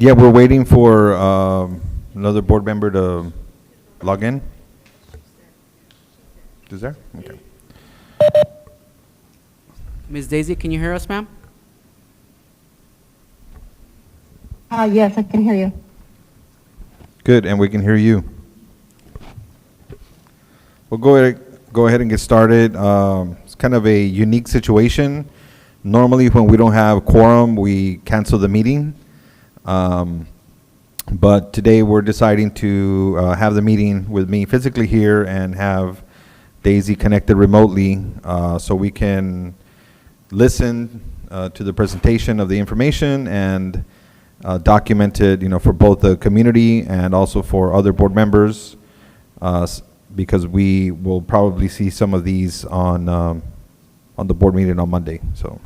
Yeah, we're waiting for another board member to log in. Is there? Okay. Ms. Daisy, can you hear us, ma'am? Yes, I can hear you. Good, and we can hear you. We'll go ahead and get started. It's kind of a unique situation. Normally, when we don't have quorum, we cancel the meeting. But today, we're deciding to have the meeting with me physically here and have Daisy connected remotely so we can listen to the presentation of the information and document it, for both the community and also for other board members, because we will probably see some of these on the board meeting on Monday. So.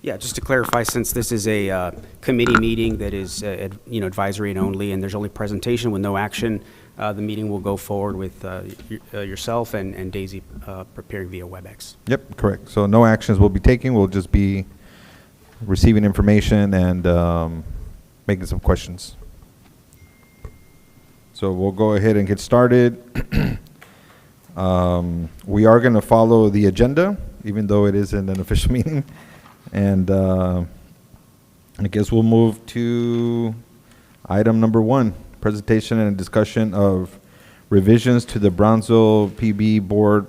Yeah, just to clarify, since this is a committee meeting that is, advisory and only, and there's only presentation with no action, the meeting will go forward with yourself and Daisy preparing via WebEx. Yep, correct. So no actions will be taken. We'll just be receiving information and making some questions. So we'll go ahead and get started. We are going to follow the agenda, even though it isn't an official meeting. And I guess we'll move to item number 1, presentation and discussion of revisions to the Brownsville PB Board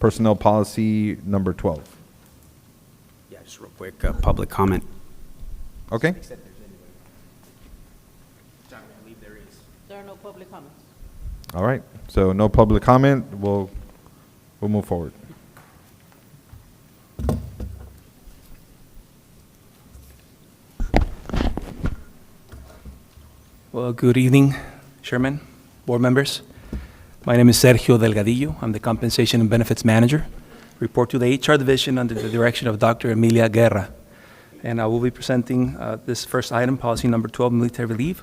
Personnel Policy number 12. Yeah, just real quick, public comment. Okay? John, I believe there is. There are no public comments. All right. So no public comment. We'll move forward. Well, good evening, Chairman, board members. My name is Sergio Delgadillo. I'm the Compensation and Benefits Manager. Report to the HR Division under the direction of Dr. Emilia Guerra. And I will be presenting this first item, policy number 12, military leave.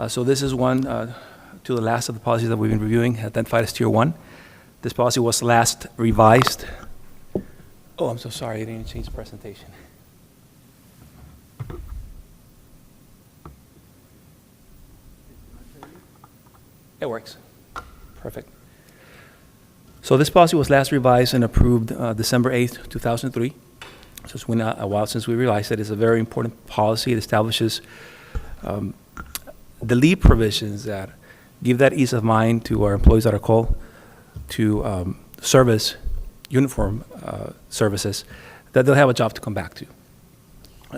So this is one to the last of the policies that we've been reviewing, identified as Tier 1. This policy was last revised. Oh, I'm so sorry, I didn't change the presentation. It works. Perfect. So this policy was last revised and approved December 8th, 2003. So it's been a while since we realized it. It's a very important policy. It establishes the leave provisions that give that ease of mind to our employees that are called to service, uniform services, that they'll have a job to come back to.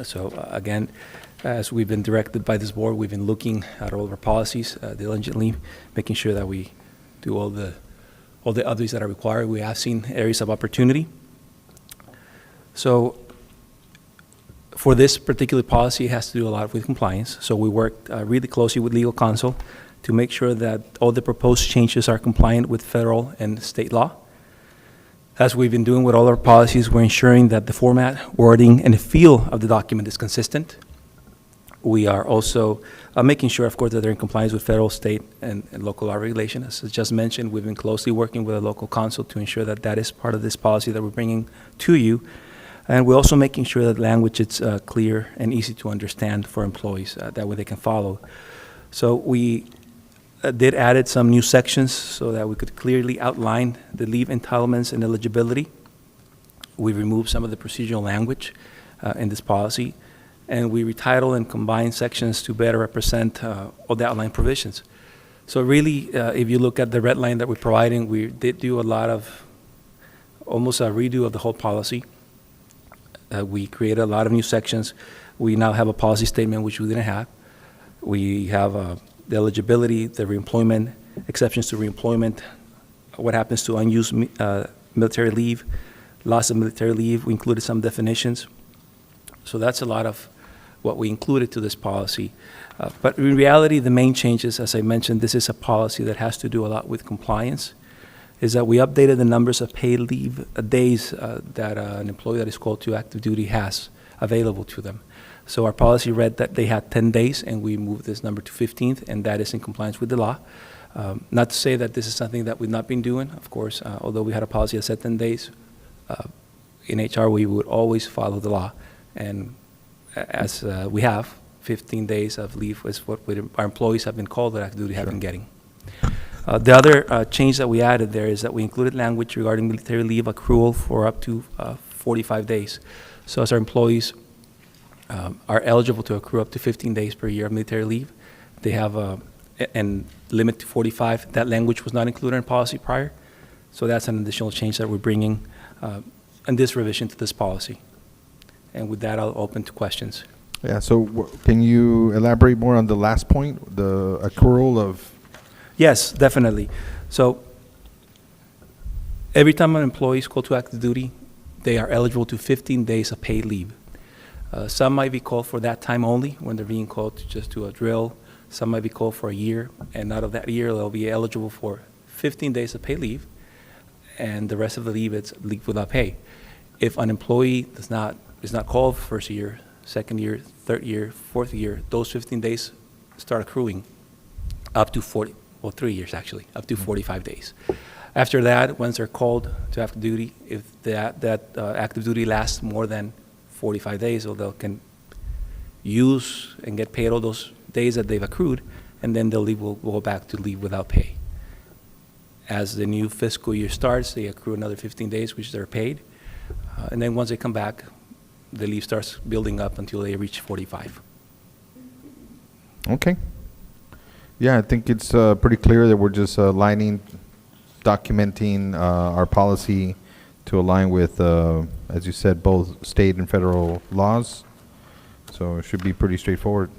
So again, as we've been directed by this board, we've been looking at all of our policies diligently, making sure that we do all the others that are required. We have seen areas of opportunity. So for this particular policy, it has to do a lot with compliance. So we worked really closely with legal counsel to make sure that all the proposed changes are compliant with federal and state law. As we've been doing with all our policies, we're ensuring that the format, wording, and the feel of the document is consistent. We are also making sure, of course, that they're in compliance with federal, state, and local law regulation. As I just mentioned, we've been closely working with the local council to ensure that that is part of this policy that we're bringing to you. And we're also making sure that language is clear and easy to understand for employees, that way they can follow. So we did added some new sections so that we could clearly outline the leave entitlements and eligibility. We removed some of the procedural language in this policy, and we retitled and combined sections to better represent all the outline provisions. So really, if you look at the red line that we're providing, we did do a lot of, almost a redo of the whole policy. We created a lot of new sections. We now have a policy statement, which we didn't have. We have the eligibility, the reemployment, exceptions to reemployment, what happens to unused military leave, loss of military leave. We included some definitions. So that's a lot of what we included to this policy. But in reality, the main changes, as I mentioned, this is a policy that has to do a lot with compliance, is that we updated the numbers of paid leave days that an employee that is called to active duty has available to them. So our policy read that they had 10 days, and we moved this number to 15th, and that is in compliance with the law. Not to say that this is something that we've not been doing, of course, although we had a policy that said 10 days, in HR, we would always follow the law. And as we have, 15 days of leave is what our employees have been called that active duty have been getting. The other change that we added there is that we included language regarding military leave accrual for up to 45 days. So as our employees are eligible to accrue up to 15 days per year of military leave, they have and limit to 45. That language was not included in policy prior, so that's an additional change that we're bringing in this revision to this policy. And with that, I'll open to questions. Yeah, so can you elaborate more on the last point, the accrual of? Yes, definitely. So every time an employee is called to active duty, they are eligible to 15 days of paid leave. Some might be called for that time only when they're being called just to a drill. Some might be called for a year, and out of that year, they'll be eligible for 15 days of paid leave, and the rest of the leave, it's leave without pay. If an employee is not called first year, second year, third year, fourth year, those 15 days start accruing up to 3 years actually, up to 45 days. After that, once they're called to active duty, if that active duty lasts more than 45 days, so they can use and get paid all those days that they've accrued, and then they'll will go back to leave without pay. As the new fiscal year starts, they accrue another 15 days, which they're paid, and then once they come back, the leave starts building up until they reach 45. Okay. Yeah, I think it's pretty clear that we're just documenting our policy to align with, as you said, both state and federal laws. So it should be pretty straightforward.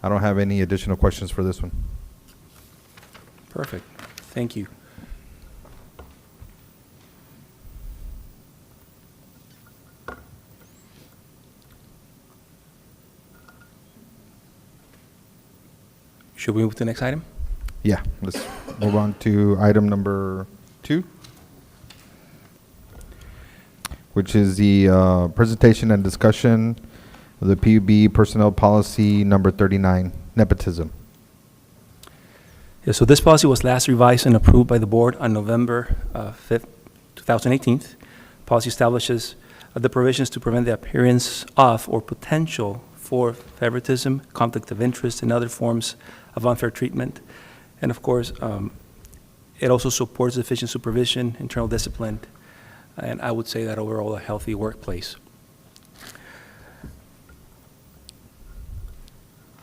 I don't have any additional questions for this one. Perfect. Thank you. Should we move to the next item? Yeah, let's move on to item number 2, which is the presentation and discussion of the PUB Personnel Policy number 39, nepotism. Yeah, so this policy was last revised and approved by the board on November 5th, 2018. Policy establishes the provisions to prevent the appearance of or potential for favoritism, conflict of interest, and other forms of unfair treatment. And of course, it also supports efficient supervision, internal discipline, and I would say that overall a healthy workplace.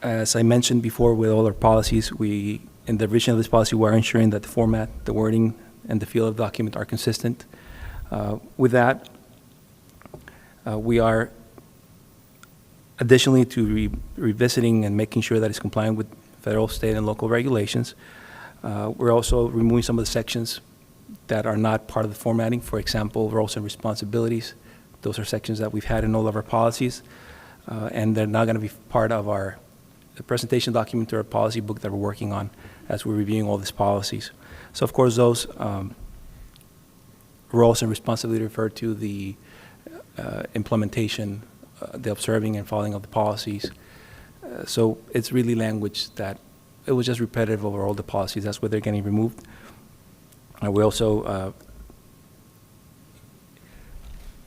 As I mentioned before, with all our policies, in the revision of this policy, we are ensuring that the format, the wording, and the feel of the document are consistent. With that, we are additionally to revisiting and making sure that it's compliant with federal, state, and local regulations. We're also removing some of the sections that are not part of the formatting. For example, roles and responsibilities. Those are sections that we've had in all of our policies, and they're not going to be part of the presentation document or a policy book that we're working on as we're reviewing all these policies. So of course, those roles and responsibilities refer to the implementation, the observing and following of the policies. So it's really language that it was just repetitive over all the policies. That's why they're getting removed. We also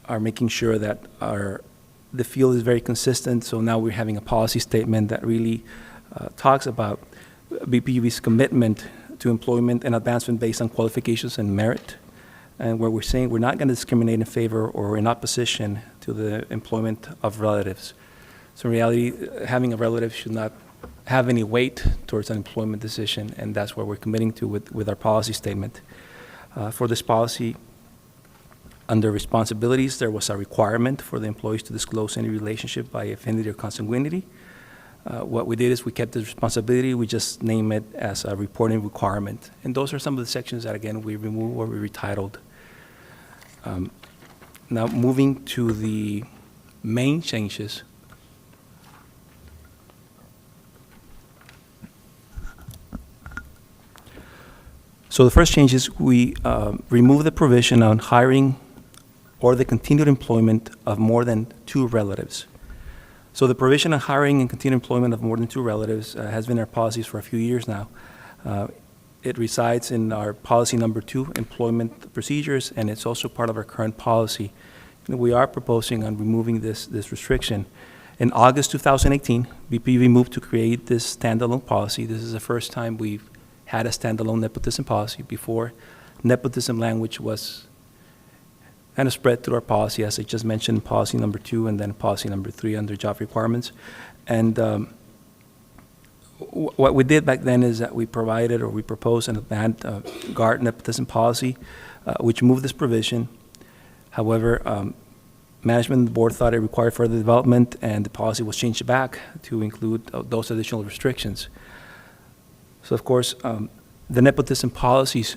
are making sure that the field is very consistent. So now we're having a policy statement that really talks about BPUB's commitment to employment and advancement based on qualifications and merit, and where we're saying we're not going to discriminate in favor or in opposition to the employment of relatives. So in reality, having a relative should not have any weight towards an employment decision, and that's what we're committing to with our policy statement. For this policy, under responsibilities, there was a requirement for the employees to disclose any relationship by affinity or consanguinity. What we did is we kept the responsibility, we just name it as a reporting requirement. And those are some of the sections that, again, we removed or we retitled. Now, moving to the main changes. So the first change is we remove the provision on hiring or the continued employment of more than 2 relatives. So the provision on hiring and continued employment of more than 2 relatives has been in our policies for a few years now. It resides in our policy number 2, employment procedures, and it's also part of our current policy. We are proposing on removing this restriction. In August 2018, BPUV moved to create this standalone policy. This is the first time we've had a standalone nepotism policy. Before, nepotism language was kind of spread through our policy, as I just mentioned, policy number 2 and then policy number 3 under job requirements. And what we did back then is that we provided or we proposed an avant-garde nepotism policy, which moved this provision. However, management and the board thought it required further development, and the policy was changed back to include those additional restrictions. So, of course, the nepotism policy's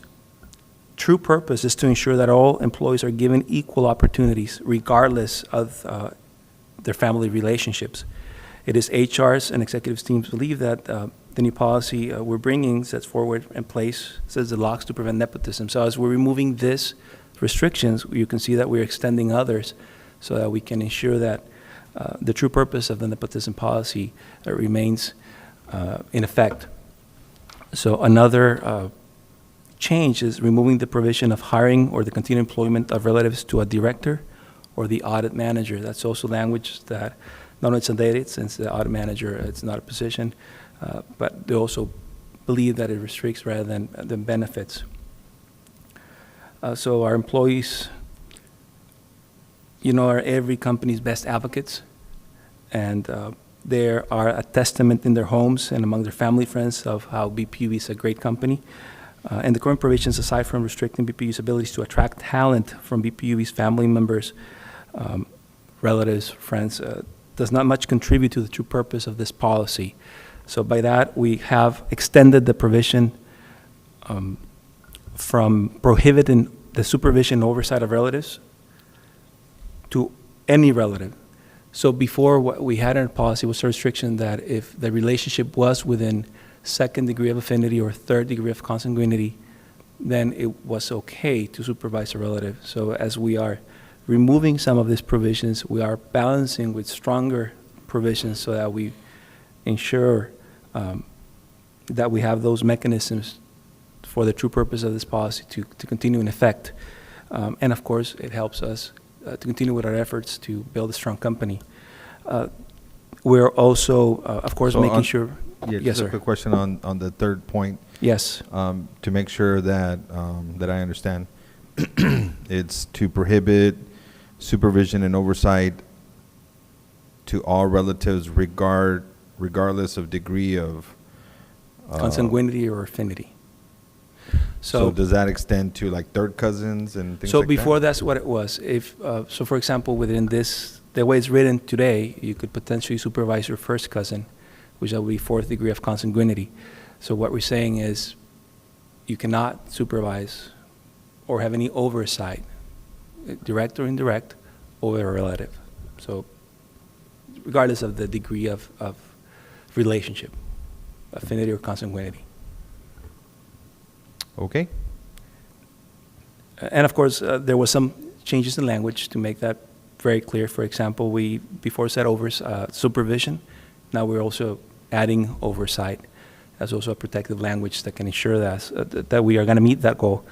true purpose is to ensure that all employees are given equal opportunities, regardless of their family relationships. It is HR's and executive teams believe that the new policy we're bringing sets forward in place, says the locks to prevent nepotism. So as we're removing this restrictions, you can see that we're extending others so that we can ensure that the true purpose of the nepotism policy remains in effect. So another change is removing the provision of hiring or the continued employment of relatives to a director or the audit manager. That's also language that not only it's undated, since the audit manager, it's not a position, but they also believe that it restricts rather than benefits. So our employees, are every company's best advocates, and they are a testament in their homes and among their family friends of how BPUV is a great company. And the current provisions, aside from restricting BPUV's abilities to attract talent from BPUV's family members, relatives, friends, does not much contribute to the true purpose of this policy. So by that, we have extended the provision from prohibiting the supervision and oversight of relatives to any relative. So before, what we had in our policy was a restriction that if the relationship was within second degree of affinity or third degree of consanguinity, then it was okay to supervise a relative. So as we are removing some of these provisions, we are balancing with stronger provisions so that we ensure that we have those mechanisms for the true purpose of this policy to continue in effect. And of course, it helps us to continue with our efforts to build a strong company. We're also, of course, So making on- sure. Yeah, Yes, just a sir. quick question on the third point, Yes. to make sure that, that I understand. It's to prohibit supervision and oversight to all relatives regardless of degree of. Consanguinity or affinity. So does that extend to like third cousins and things So like that? before, that's what it was. If, so for example, within this, the way it's written today, you could potentially supervise your first cousin, which would be fourth degree of consanguinity. So what we're saying is you cannot supervise or have any oversight, direct or indirect, over a relative. So regardless of the degree of relationship, affinity or consanguinity. Okay, And of course, there was some changes in language to make that very clear. For example, we before said supervision. Now we're also adding oversight. That's also a protective language that can ensure that we are going to meet that goal.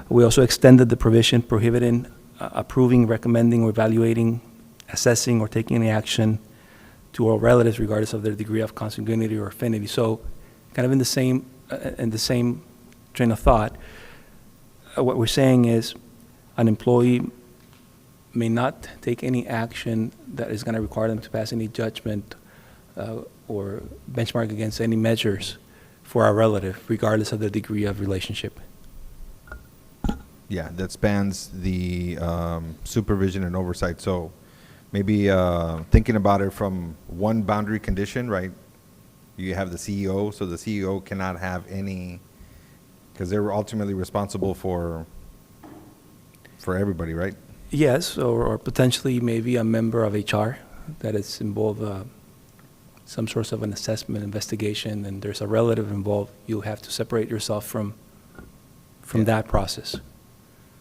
We also extended the provision prohibiting approving, recommending, or evaluating, assessing, or taking any action to all relatives regardless of their degree of consanguinity or affinity. So kind of in the same train of thought, what we're saying is an employee may not take any action that is going to require them to pass any judgment or benchmark against any measures for our relative, regardless of the degree of relationship. yeah, that spans the supervision and oversight. So maybe thinking about it from one boundary condition, right? You have the CEO, so the CEO cannot have any, because they're ultimately responsible for everybody, right? Yes, or potentially maybe a member of HR that is involved, some source of an assessment, investigation, and there's a relative involved. You have to separate yourself from Yeah. that process.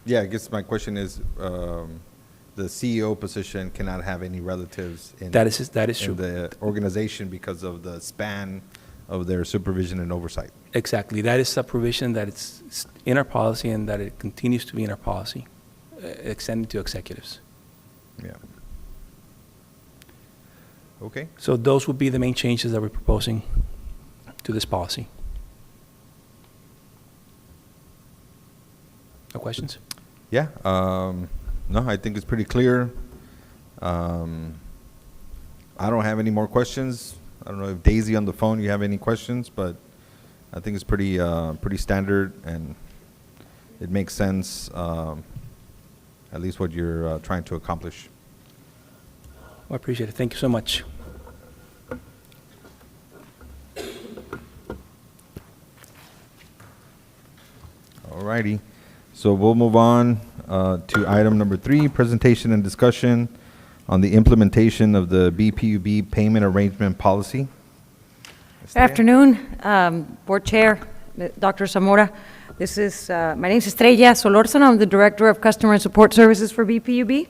Yeah, I guess my question is, the CEO position cannot have any relatives in. That is true. In the organization because of the span of their supervision and oversight. Exactly. That is a provision that it's in our policy and that it continues to be in our policy, extended to executives. Yeah. Okay. So those would be the main changes that we're proposing to this policy. No questions? Yeah, no, I think it's pretty clear. I don't have any more questions. I don't know if Daisy on the phone, you have any questions, but I think it's pretty, pretty standard, and it makes sense, at least what you're trying to accomplish. I appreciate it. Thank you so much. All righty. So we'll move on to item number 3, presentation and discussion on the implementation of the BPUB payment arrangement policy. Good afternoon, Board Chair, Dr. Zamora. This is, my name is Estrella Solórzano. I'm the Director of Customer and Support Services for BPUB.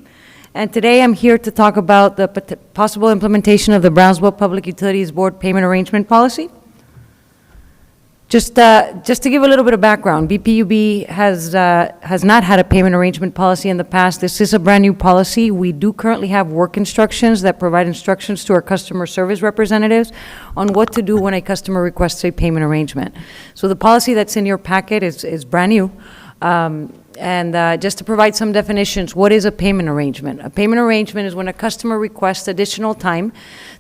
And today I'm here to talk about the possible implementation of the Brownsville Public Utilities Board payment arrangement policy. Just to give a little bit of background, BPUB has not had a payment arrangement policy in the past. This is a brand-new policy. We do currently have work instructions that provide instructions to our customer service representatives on what to do when a customer requests a payment arrangement. So the policy that's in your packet is brand new. And just to provide some definitions, what is a payment arrangement? A payment arrangement is when a customer requests additional time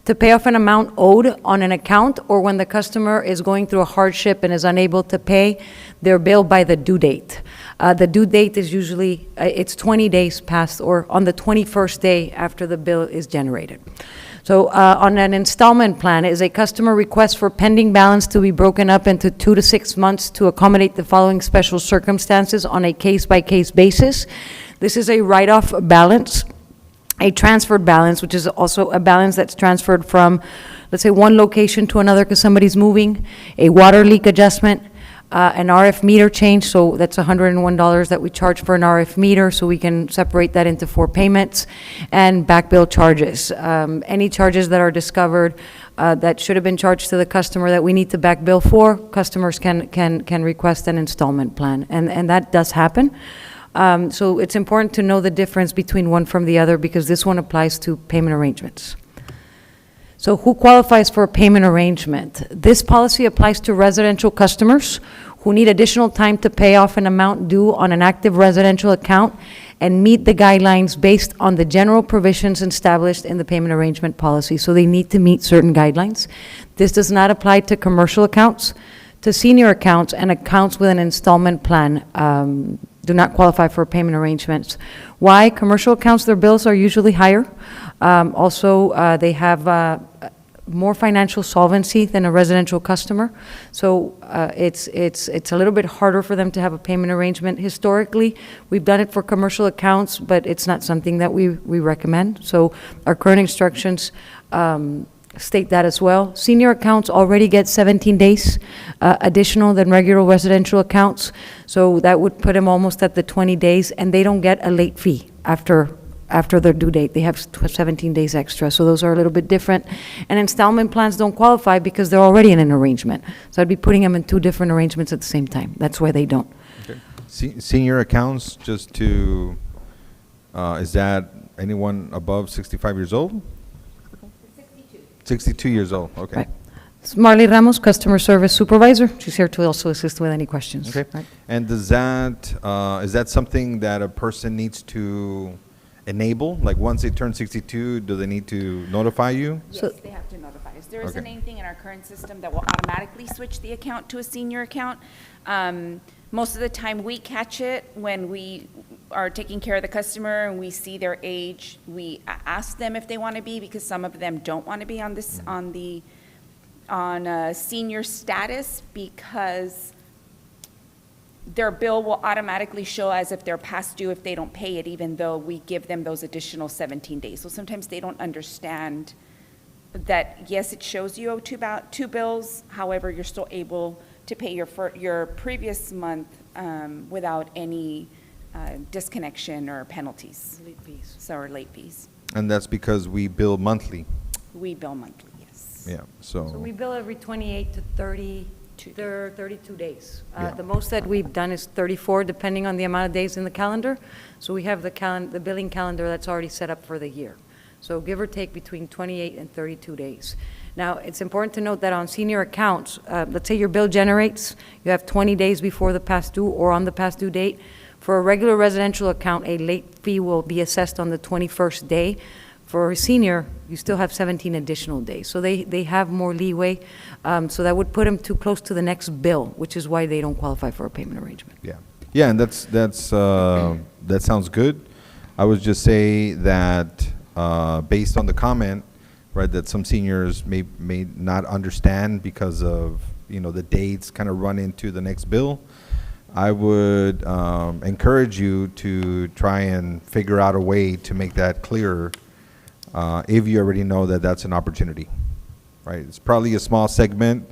to pay off an amount owed on an account, or when the customer is going through a hardship and is unable to pay their bill by the due date. The due date is usually, it's 20 days past, or on the 21st day after the bill is generated. So on an installment plan is a customer request for pending balance to be broken up into 2 to 6 months to accommodate the following special circumstances on a case-by-case basis. This is a write-off balance, a transferred balance, which is also a balance that's transferred from, let's say, one location to another because somebody's moving, a water leak adjustment, an RF meter change, so that's $101 that we charge for an RF meter, so we can separate that into 4 payments, and back bill charges. Any charges that are discovered that should have been charged to the customer that we need to back bill for, customers can request an installment plan, and that does happen. So it's important to know the difference between one from the other because this one applies to payment arrangements. So who qualifies for a payment arrangement? This policy applies to residential customers who need additional time to pay off an amount due on an active residential account and meet the guidelines based on the general provisions established in the payment arrangement policy. So they need to meet certain guidelines. This does not apply to commercial accounts, to senior accounts, and accounts with an installment plan do not qualify for payment arrangements. Why? Commercial accounts, their bills are usually higher. Also, they have more financial solvency than a residential customer. So it's a little bit harder for them to have a payment arrangement. Historically, we've done it for commercial accounts, but it's not something that we recommend. So our current instructions state that as well. Senior accounts already get 17 days additional than regular residential accounts. So that would put them almost at the 20 days, and they don't get a late fee after their due date. They have 17 days extra, so those are a little bit different. And installment plans don't qualify because they're already in an arrangement. So I'd be putting them in 2 different arrangements at the same time. That's why they don't. Okay. Senior accounts, just to, is that anyone above 65 years old? 62 years old, okay. Right. It's Marley Ramos, Customer Service Supervisor. She's here to also assist with any questions. Okay. Right. And does that, is that something that a person needs to enable? Like once they turn 62, do they need to notify you? So- Yes, they have to notify us. There isn't Okay. anything in our current system that will automatically switch the account to a senior account. Most of the time, we catch it when we are taking care of the customer and we see their age. We ask them if they want to be, because some of them don't want to be on this, on senior status, because their bill will automatically show as if they're past due if they don't pay it, even though we give them those additional 17 days. So sometimes they don't understand that, yes, it shows you owe two bills, however, you're still able to pay your previous month without any disconnection or penalties. Late fees. So, or late fees. And that's because we bill monthly. We bill monthly, yes. Yeah, So we so, bill every 28 to 32 days. Yeah. The most that we've done is 34, depending on the amount of days in the calendar. So we have the billing calendar that's already set up for the year. So give or take between 28 and 32 days. Now, it's important to note that on senior accounts, let's say your bill generates, you have 20 days before the past due or on the past due date. For a regular residential account, a late fee will be assessed on the 21st day. For a senior, you still have 17 additional days. So they have more leeway. So that would put them too close to the next bill, which is why they don't qualify for a payment arrangement. yeah. Yeah, and that sounds good. I would just say that, based on the comment, right, that some seniors may not understand because of, the dates kind of run into the next bill. I would encourage you to try and figure out a way to make that clearer, if you already know that that's an opportunity, right? It's probably a small segment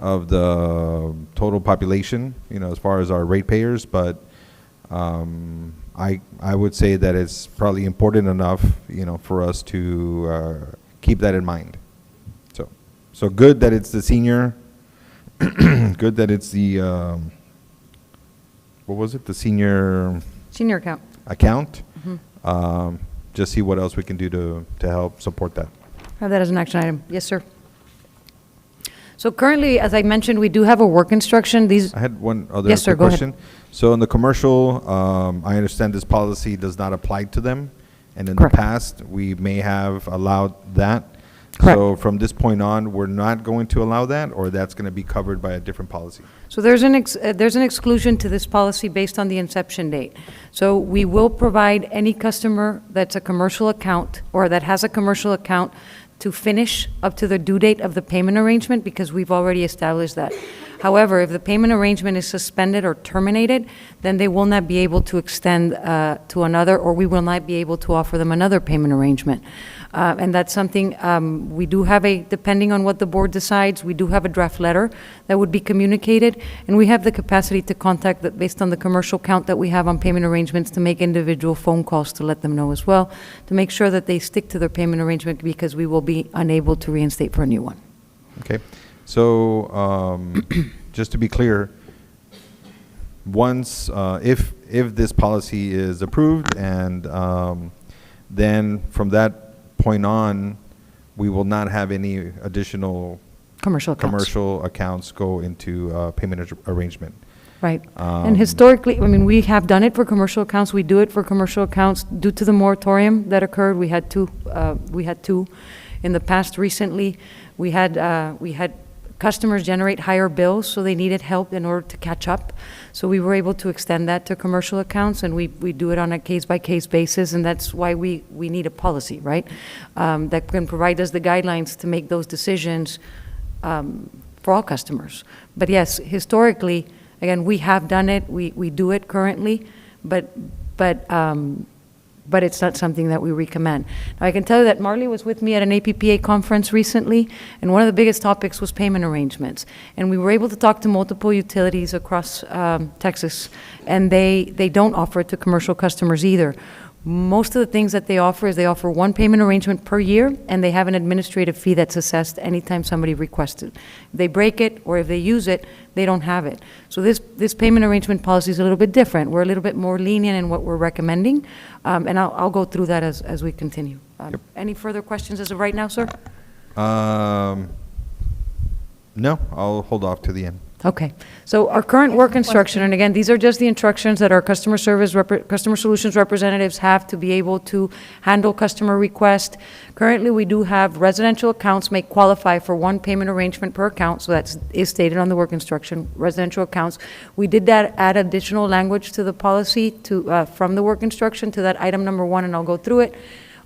of the total population, as far as our ratepayers, but I would say that it's probably important enough, for us to keep that in mind. So good that it's the senior, good that it's the, what was it, the senior Senior account. account. Just see what else we can do to help support that. Have that as an action item. Yes, sir. So currently, as I mentioned, we do have a work instruction. These, I had one other Yes, sir, quick go ahead. question. So in the commercial, I understand this policy does not apply to them, and in the Correct. past, we may have allowed that. Correct. So from this point on, we're not going to allow that, or that's going to be covered by a different policy? so there's an exclusion to this policy based on the inception date. So we will provide any customer that's a commercial account or that has a commercial account to finish up to the due date of the payment arrangement because we've already established that. However, if the payment arrangement is suspended or terminated, then they will not be able to extend to another, or we will not be able to offer them another payment arrangement. And that's something, we do have depending on what the board decides, we do have a draft letter that would be communicated, and we have the capacity to contact, based on the commercial count that we have on payment arrangements, to make individual phone calls to let them know as well, to make sure that they stick to their payment arrangement because we will be unable to reinstate for a new one. Okay, so, just to be clear, once, if this policy is approved, and then from that point on, we will not have any additional Commercial accounts. commercial accounts go into payment arrangement. Right. And historically, I mean, we have done it for commercial accounts. We do it for commercial accounts due to the moratorium that occurred. We had two in the past. Recently, we had customers generate higher bills, so they needed help in order to catch up. So we were able to extend that to commercial accounts, and we do it on a case-by-case basis, and that's why we need a policy, right? That can provide us the guidelines to make those decisions for all customers. But yes, historically, again, we have done it, we do it currently, but it's not something that we recommend. Now, I can tell you that Marley was with me at an APPA conference recently, and one of the biggest topics was payment arrangements. And we were able to talk to multiple utilities across Texas, and they don't offer it to commercial customers either. Most of the things that they offer is they offer one payment arrangement per year, and they have an administrative fee that's assessed anytime somebody requests it. If they break it, or if they use it, they don't have it. So this payment arrangement policy is a little bit different. We're a little bit more lenient in what we're recommending, and I'll go through that as we continue. Yep. Any further questions as of right now, sir? No, I'll hold off to the end. Okay. So our current work instruction, and again, these are just the instructions that our customer solutions representatives have to be able to handle customer requests. Currently, we do have residential accounts may qualify for one payment arrangement per account, so that is stated on the work instruction, residential accounts. We did add additional language to the policy from the work instruction to that item number 1, and I'll go through it.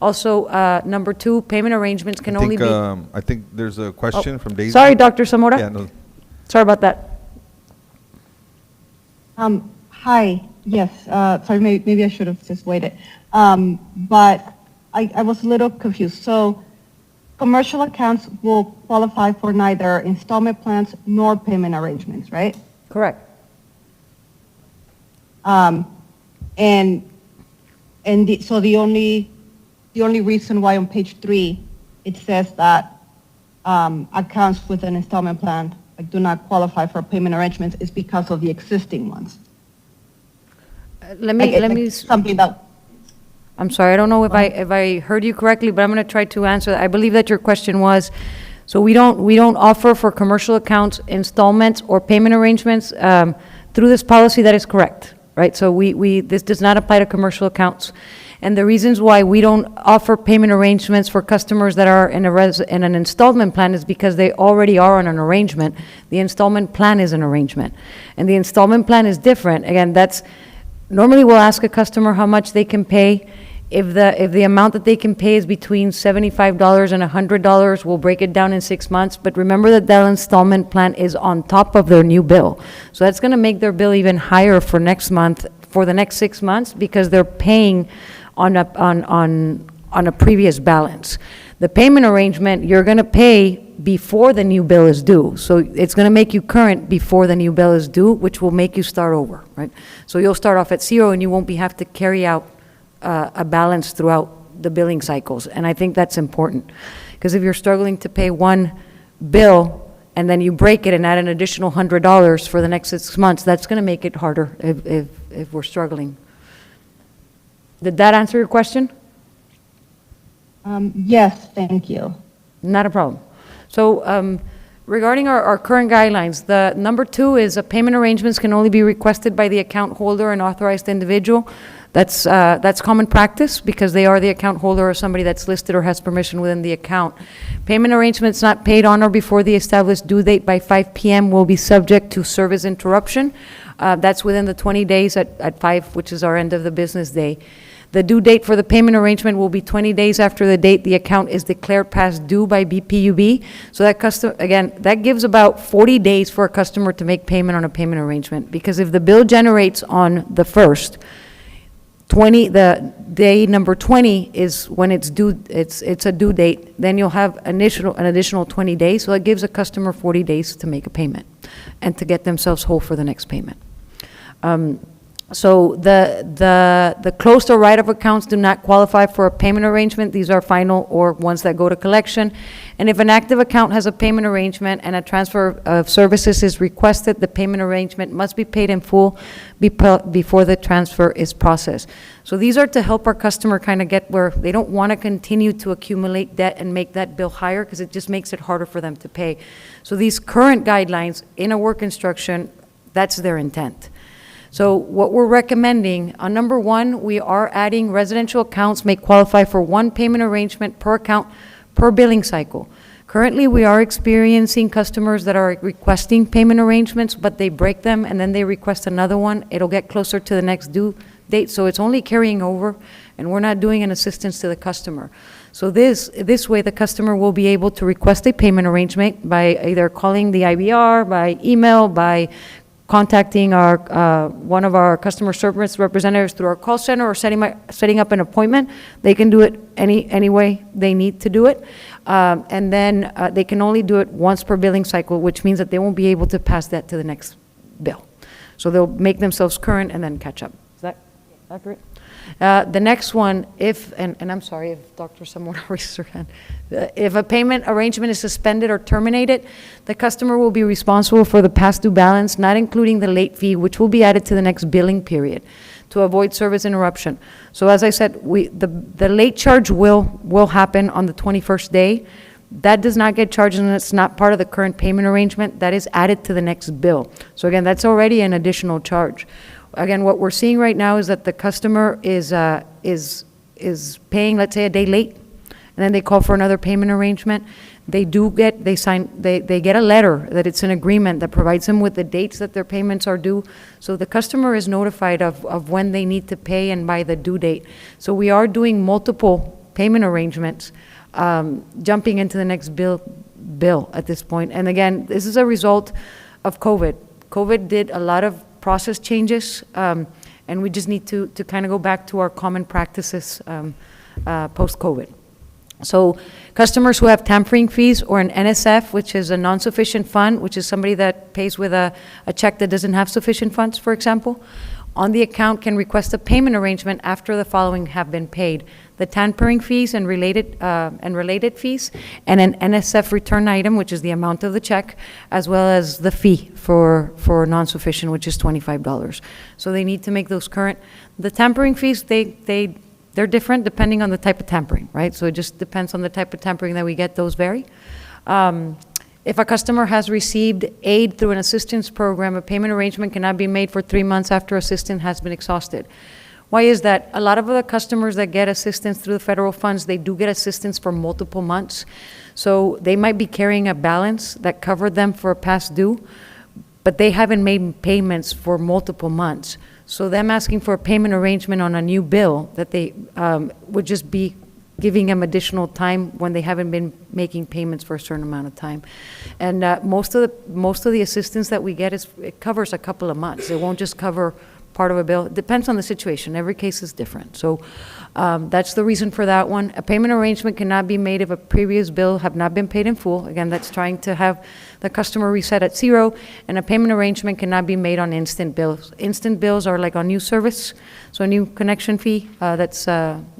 Also, number 2, payment arrangements can only be... I think there's a question from Daisy. Sorry, Dr. Zamora. Yeah, no. Sorry about that. Hi, yes, sorry, maybe I should have just waited. But I was a little confused. So commercial accounts will qualify for neither installment plans nor payment arrangements, right? Correct. So the only reason why on page 3 it says that accounts with an installment plan like do not qualify for payment arrangements is because of the existing ones. Let Like, me, let like me, something that, I'm sorry, I don't know if I heard you correctly, but I'm going to try to answer. I believe that your question was, so we don't offer for commercial accounts installments or payment arrangements through this policy. That is correct, right? So this does not apply to commercial accounts. And the reasons why we don't offer payment arrangements for customers that are in an installment plan is because they already are on an arrangement. The installment plan is an arrangement. And the installment plan is different. Again, normally we'll ask a customer how much they can pay. If the amount that they can pay is between $75 and $100, we'll break it down in 6 months. But remember that that installment plan is on top of their new bill. So that's going to make their bill even higher for next month, for the next 6 months, because they're paying on a previous balance. The payment arrangement, you're going to pay before the new bill is due. So it's going to make you current before the new bill is due, which will make you start over, right? So you'll start off at 0 and you won't have to carry out a balance throughout the billing cycles. And I think that's important, because if you're struggling to pay one bill and then you break it and add an additional $100 for the next 6 months, that's going to make it harder if we're struggling. Did that answer your question? yes, thank you. Not a problem. So regarding our current guidelines, the number 2 is payment arrangements can only be requested by the account holder and authorized individual. That's common practice because they are the account holder or somebody that's listed or has permission within the account. Payment arrangements not paid on or before the established due date by 5 p.m. will be subject to service interruption. That's within the 20 days at 5, which is our end of the business day. The due date for the payment arrangement will be 20 days after the date the account is declared past due by BPUB. So that gives about 40 days for a customer to make payment on a payment arrangement. Because if the bill generates on the 1st, the day number 20 is when it's due, it's a due date, then you'll have an additional 20 days. So it gives a customer 40 days to make a payment and to get themselves whole for the next payment. So the closed or write-off accounts do not qualify for a payment arrangement. These are final or ones that go to collection. And if an active account has a payment arrangement and a transfer of services is requested, the payment arrangement must be paid in full before the transfer is processed. So these are to help our customer kind of get where they don't want to continue to accumulate debt and make that bill higher because it just makes it harder for them to pay. So these current guidelines in a work instruction, that's their intent. So what we're recommending, on number 1, we are adding residential accounts may qualify for 1 payment arrangement per account per billing cycle. Currently, we are experiencing customers that are requesting payment arrangements, but they break them and then they request another one. It'll get closer to the next due date, so it's only carrying over, and we're not doing an assistance to the customer. So this way, the customer will be able to request a payment arrangement by either calling the IBR, by email, by contacting one of our customer service representatives through our call center or setting up an appointment. They can do it any way they need to do it. And then they can only do it once per billing cycle, which means that they won't be able to pass that to the next bill. So they'll make themselves current and then catch up. Is that accurate? The next one, and I'm sorry if Dr. Zamora raises her hand, if a payment arrangement is suspended or terminated, the customer will be responsible for the past due balance, not including the late fee, which will be added to the next billing period to avoid service interruption. So as I said, the late charge will happen on the 21st day. That does not get charged, and it's not part of the current payment arrangement. That is added to the next bill. So again, that's already an additional charge. Again, what we're seeing right now is that the customer is paying, let's say, a day late, and then they call for another payment arrangement. They get a letter that it's an agreement that provides them with the dates that their payments are due. So the customer is notified of when they need to pay and by the due date. So we are doing multiple payment arrangements, jumping into the next bill at this point. And again, this is a result of COVID. COVID did a lot of process changes, and we just need to kind of go back to our common practices post-COVID. So customers who have tampering fees or an NSF, which is a non-sufficient fund, which is somebody that pays with a check that doesn't have sufficient funds, for example, on the account can request a payment arrangement after the following have been paid. the tampering fees and related fees, and an NSF return item, which is the amount of the check, as well as the fee for non-sufficient, which is $25. So they need to make those current. The tampering fees, they're different depending on the type of tampering, right? So it just depends on the type of tampering that we get, those vary. If a customer has received aid through an assistance program, a payment arrangement cannot be made for 3 months after assistance has been exhausted. Why is that? A lot of the customers that get assistance through the federal funds, they do get assistance for multiple months. So they might be carrying a balance that covered them for a past due, but they haven't made payments for multiple months. So them asking for a payment arrangement on a new bill that they would just be giving them additional time when they haven't been making payments for a certain amount of time. And most of the assistance that we get it covers a couple of months. It won't just cover part of a bill. It depends on the situation. Every case is different. So that's the reason for that one. A payment arrangement cannot be made if a previous bill have not been paid in full. Again, that's trying to have the customer reset at zero. And a payment arrangement cannot be made on instant bills. Instant bills are like on new service, so a new connection fee that's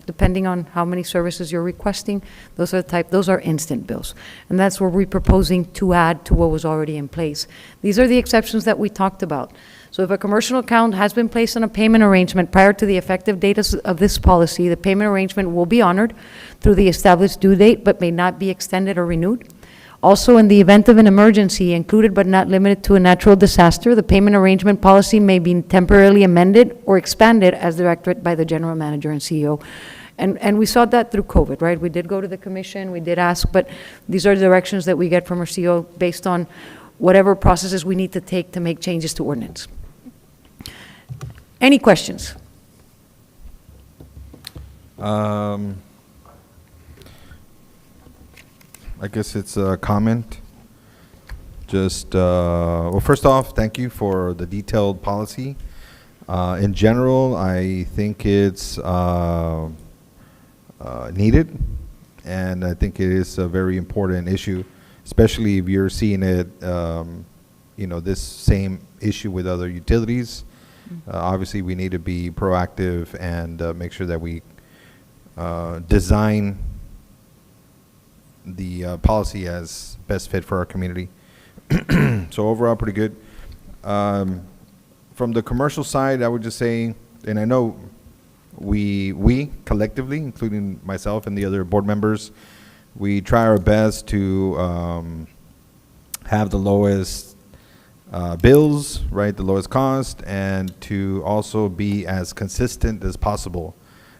depending on how many services you're requesting. Those are instant bills. And that's what we're proposing to add to what was already in place. These are the exceptions that we talked about. So if a commercial account has been placed on a payment arrangement prior to the effective date of this policy, the payment arrangement will be honored through the established due date, but may not be extended or renewed. Also, in the event of an emergency, included but not limited to a natural disaster, the payment arrangement policy may be temporarily amended or expanded as directed by the general manager and CEO. And we saw that through COVID, right? We did go to the commission, we did ask, but these are the directions that we get from our CEO based on whatever processes we need to take to make changes to ordinance. Any questions? I guess it's a comment. Just, well, first off, thank you for the detailed policy. In general, I think it's needed, and I think it is a very important issue, especially if you're seeing it, this same issue with other utilities. Obviously, we need to be proactive and make sure that we design the policy as best fit for our community. So overall, pretty good. From the commercial side, I would just say, and I know we collectively, including myself and the other board members, we try our best to have the lowest bills, right, the lowest cost, and to also be as consistent as possible.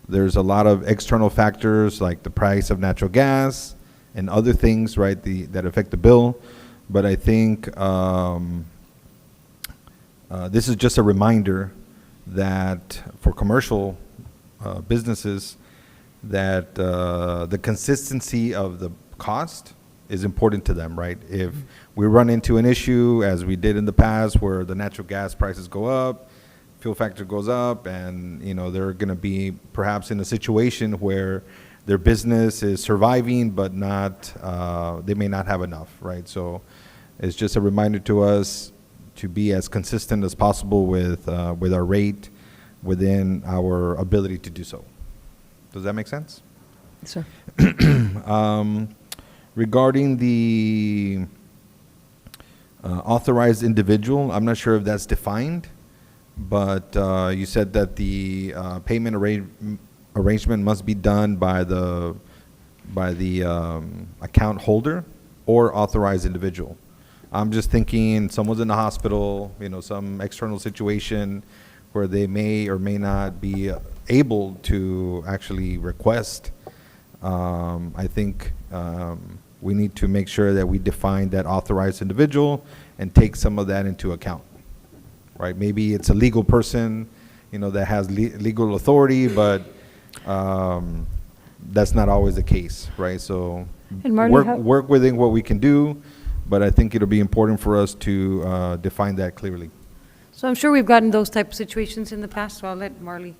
There's a lot of external factors like the price of natural gas and other things, right, that affect the bill. But I think this is just a reminder that for commercial businesses, that the consistency of the cost is important to them, right? If we run into an issue, as we did in the past, where the natural gas prices go up, fuel factor goes up, and they're going to be perhaps in a situation where their business is surviving, but not they may not have enough, right? So it's just a reminder to us to be as consistent as possible with our rate within our ability to do so. Does that make sense? Yes, sir. Regarding the authorized individual, I'm not sure if that's defined, but you said that the payment arrangement must be done by the account holder or authorized individual. I'm just thinking someone's in the hospital, some external situation where they may or may not be able to actually request. I think we need to make sure that we define that authorized individual and take some of that into account, right? Maybe it's a legal person, that has legal authority, but that's not always the case, right? So And Marley, work within what we can do, but I think it'll be important for us to define that clearly. So I'm sure we've gotten those type of situations in the past, so I'll let Marley.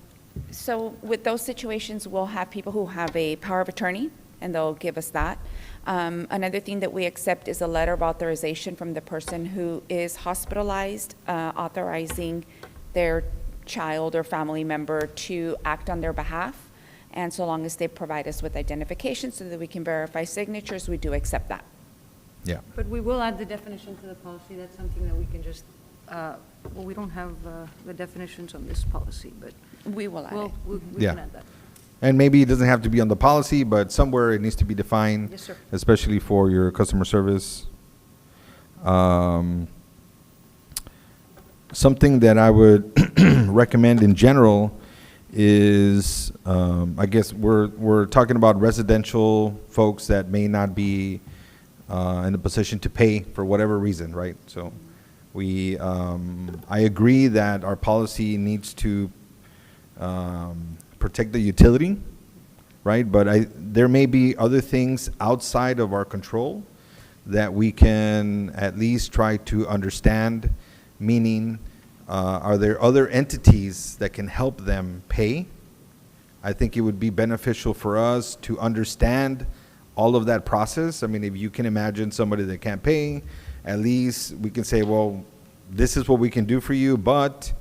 So with those situations, we'll have people who have a power of attorney, and they'll give us that. Another thing that we accept is a letter of authorization from the person who is hospitalized, authorizing their child or family member to act on their behalf. And so long as they provide us with identification so that we can verify signatures, we do accept that. Yeah. But we will add the definition to the policy. That's something that we can just, well, we don't have the definitions on this policy, but We will add it. we Yeah. can add that. And maybe it doesn't have to be on the policy, but somewhere it needs to be defined. Yes, sir. Especially for your customer service. Something that I would recommend in general is, I guess we're talking about residential folks that may not be in a position to pay for whatever reason, right? So I agree that our policy needs to protect the utility, right? But there may be other things outside of our control that we can at least try to understand, meaning, are there other entities that can help them pay? I think it would be beneficial for us to understand all of that process. I mean, if you can imagine somebody that can't pay, at least we can say, well, this is what we can do for you, but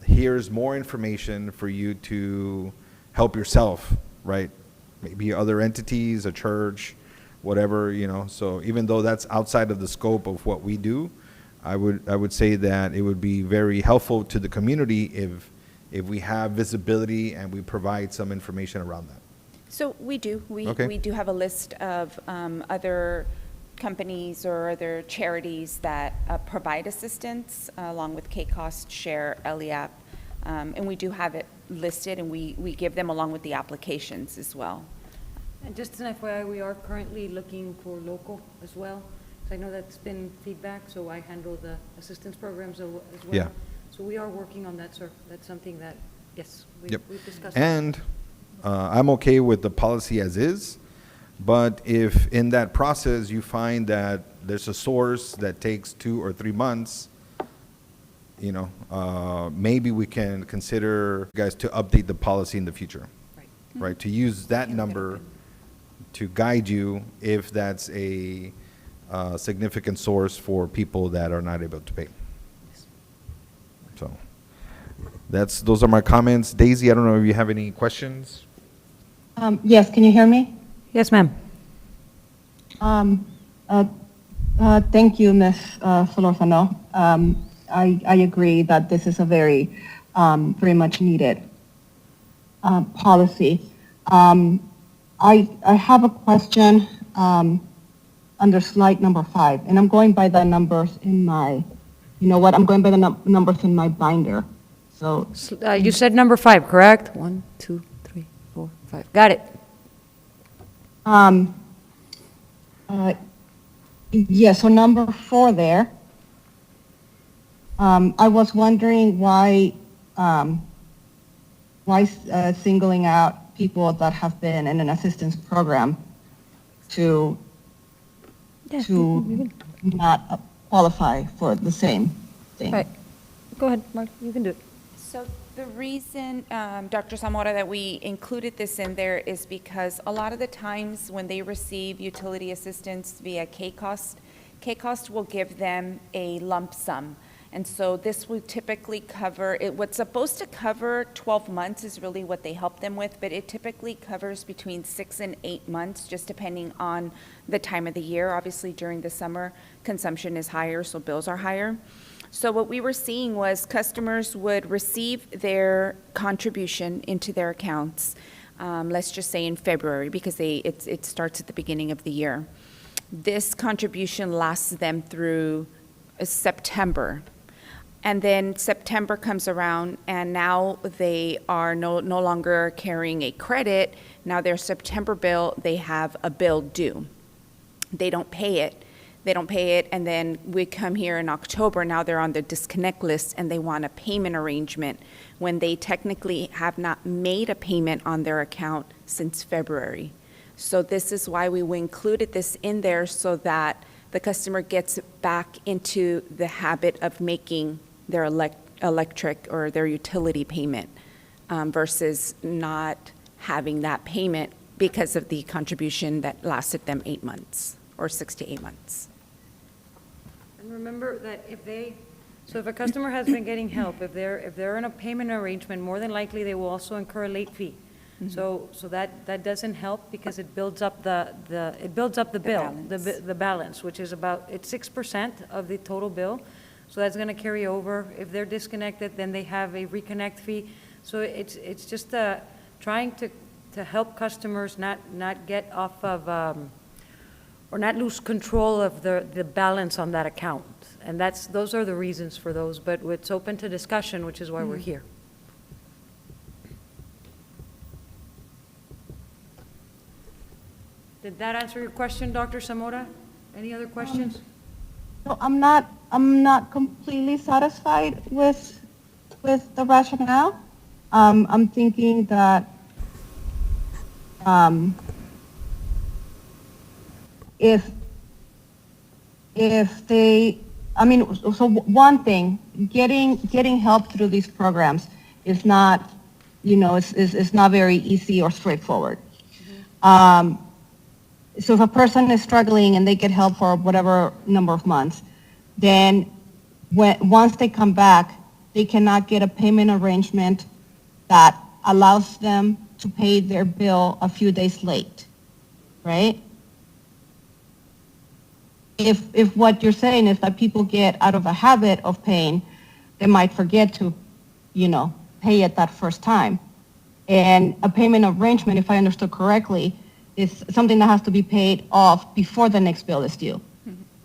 here's more information for you to help yourself, right? Maybe other entities, a church, whatever, you know. So even though that's outside of the scope of what we do, I would say that it would be very helpful to the community if we have visibility and we provide some information around that. So we do. Okay. We do have a list of other companies or other charities that provide assistance along with KCOST, Share, ELIAP. And we do have it listed, and we give them along with the applications as well. And just an FYI, we are currently looking for local as well. So I know that's been feedback, so I handle the assistance programs as well. Yeah. So we are working on that, sir. That's something that, yes, Yep. we've discussed. And I'm okay with the policy as is, but if in that process you find that there's a source that takes 2 or 3 months, you know, maybe we can consider, guys, to update the policy in the future, Right. right? To use that number to guide you if that's a significant source for people that are not able to pay. So those are my comments. Daisy, I don't know if you have any questions? Yes, can you hear me? Yes, ma'am. Thank you, Ms. Solorzano. I agree that this is a very much needed policy. I have a question under slide number 5, and I'm going by the numbers in my, you know what, I'm going by the numbers in my binder. So, You said number 5, correct? 1, 2, 3, 4, 5. Got it. yeah, so number 4 there. I was wondering why singling out people that have been in an assistance program to not qualify for the same thing. Right. Go ahead, Mark, you can do it. So the reason, Dr. Zamora, that we included this in there is because a lot of the times when they receive utility assistance via KCOST, KCOST will give them a lump sum. And so this will typically cover, what's supposed to cover 12 months is really what they help them with, but it typically covers between 6 and 8 months, just depending on the time of the year. Obviously, during the summer, consumption is higher, so bills are higher. So what we were seeing was customers would receive their contribution into their accounts, let's just say in February, because it starts at the beginning of the year. This contribution lasts them through September. And then September comes around, and now they are no longer carrying a credit. Now their September bill, they have a bill due. They don't pay it. And then we come here in October, now they're on the disconnect list, and they want a payment arrangement when they technically have not made a payment on their account since February. So this is why we included this in there, so that the customer gets back into the habit of making their electric or their utility payment versus not having that payment because of the contribution that lasted them 8 months or 6 to 8 months. And remember that if a customer has been getting help, if they're in a payment arrangement, more than likely they will also incur a late fee. So that doesn't help because it builds up it builds up the bill, balance. the balance, which is it's 6% of the total bill. So that's going to carry over. If they're disconnected, then they have a reconnect fee. So it's just trying to help customers not get off of, or not lose control of the balance on that account. And those are the reasons for those, but it's open to discussion, which is why we're here. Did that answer your question, Dr. Zamora? Any other questions? No, I'm not completely satisfied with the rationale. I'm thinking that if they, I mean, so one thing, getting help through these programs is not, is not very easy or straightforward. So if a person is struggling and they get help for whatever number of months, then once they come back, they cannot get a payment arrangement that allows them to pay their bill a few days late, right? If what you're saying is that people get out of a habit of paying, they might forget to, pay it that first time. And a payment arrangement, if I understood correctly, is something that has to be paid off before the next bill is due,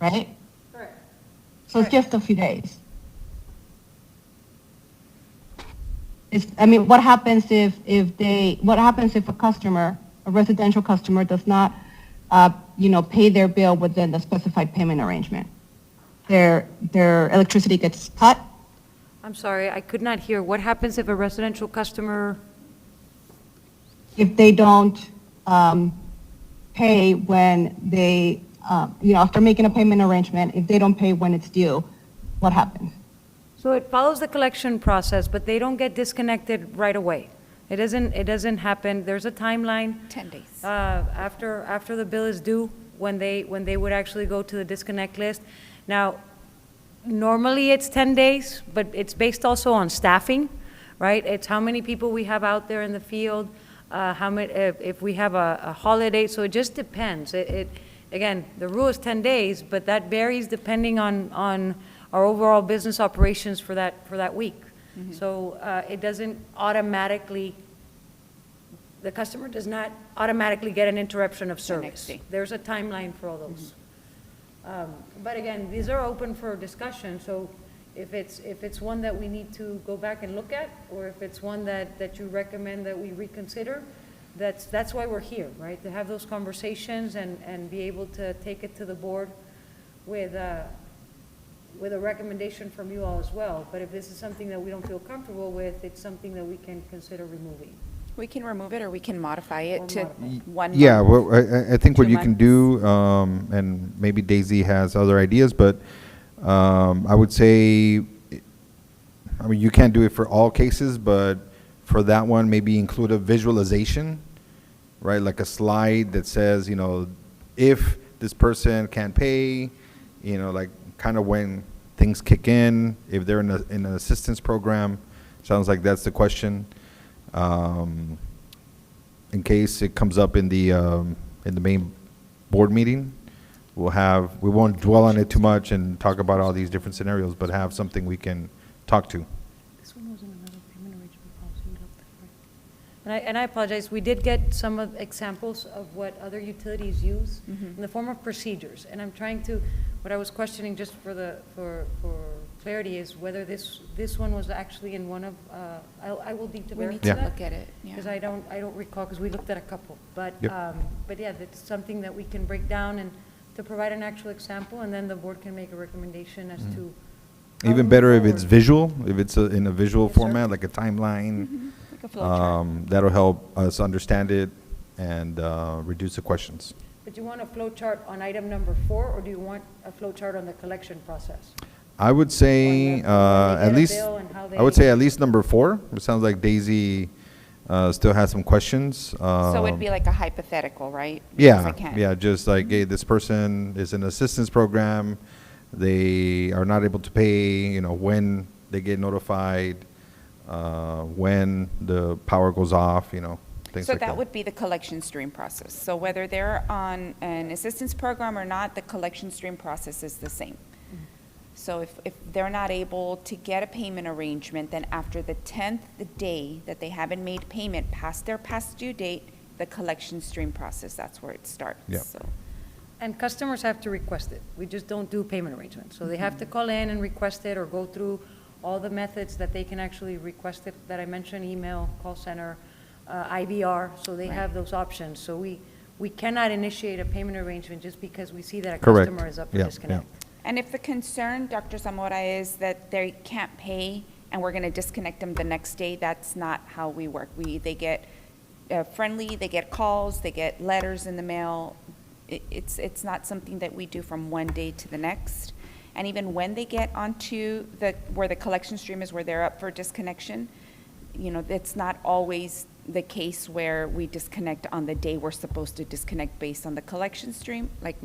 right? Correct. So it's just a few days. What happens if a customer, a residential customer, does not, pay their bill within the specified payment arrangement? Their electricity gets cut? I'm sorry, I could not hear. What happens if a residential customer, If they don't pay when they, after making a payment arrangement, if they don't pay when it's due, what happens? so it follows the collection process, but they don't get disconnected right away. It doesn't happen. There's a timeline. 10 days. After the bill is due, when they would actually go to the disconnect list. Now, normally it's 10 days, but it's based also on staffing, right? It's how many people we have out there in the field, how many, if we have a holiday, so it just depends. Again, the rule is 10 days, but that varies depending on our overall business operations for that week. So it doesn't automatically, the customer does not automatically get an interruption of next service. day. There's a timeline for all those. But again, these are open for discussion, so if it's one that we need to go back and look at, or if it's one that you recommend that we reconsider, that's why we're here, right? To have those conversations and be able to take it to the board with a recommendation from you all as well. But if this is something that we don't feel comfortable with, it's something that we can consider removing. We can remove it or we can modify it Or to modify. 1 month. Yeah, well, I think what 2 you can do, and maybe Daisy has other ideas, but I would say, you can't do it for all cases, but for that one, maybe include a visualization, right? Like a slide that says, if this person can't pay, like kind of when things kick in, if they're in an assistance program, sounds like that's the question. In case it comes up in the main board meeting, we won't dwell on it too much and talk about all these different scenarios, but have something we can talk to. This one wasn't another payment arrangement policy. And I apologize, we did get some of examples of what other utilities use in the form of procedures. And I'm trying to, what I was questioning just for clarity is whether this one was actually in one of, I will need to We need verify to that. look at it, yeah. Because I don't recall, because we looked at a couple. But, Yep. but yeah, that's something that we can break down and to provide an actual example, and then the board can make a recommendation as to. how to Even move better if it's forward. visual, if it's in a visual Yes, sir. format, like a timeline. Like a flow chart. That'll help us understand it and reduce the questions. But you want a flow chart on item number 4, or do you want a flow chart on the collection process? I would say On the- when they at get a least, bill and how I would they- say at least number 4. It sounds like Daisy still has some questions. So it'd be like a hypothetical, right? Because Yeah, it can't- yeah, just like, hey, this person is in an assistance program, they are not able to pay, when they get notified, when the power goes off, things So like that. that would be the collection stream process. So whether they're on an assistance program or not, the collection stream process is the same. So if they're not able to get a payment arrangement, then after the 10th day that they haven't made payment past their past due date, the collection stream process, that's where it starts. Yeah. So And customers have to request it. We just don't do payment arrangements. So they have to call in and request it or go through all the methods that they can actually request it, that I mentioned, email, call center, IVR, so they have those options. So we cannot initiate a payment arrangement just because we see that a Correct. customer is up for Yeah, disconnect. And if the concern, Dr. Zamora, is that they can't pay and we're going to disconnect them the next day, that's not how we work. They get friendly, they get calls, they get letters in the mail. It's not something that we do from one day to the next. And even when they get onto where the collection stream is, where they're up for disconnection, you know, it's not always the case where we disconnect on the day we're supposed to disconnect based on the collection stream. Like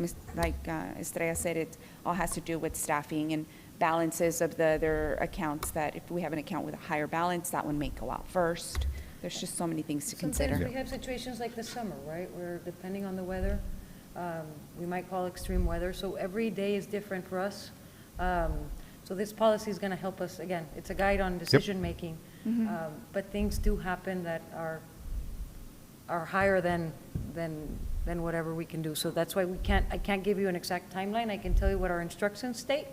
Estrella said, it all has to do with staffing and balances of the other accounts, that if we have an account with a higher balance, that one may go out first. There's just so many things to consider. Sometimes we have situations like the summer, right, where depending on the weather, we might call extreme weather, so every day is different for us. So this policy is going to help us, again, it's a guide on decision-making, but things do happen that are higher than whatever we can do. So that's why I can't give you an exact timeline. I can tell you what our instructions state,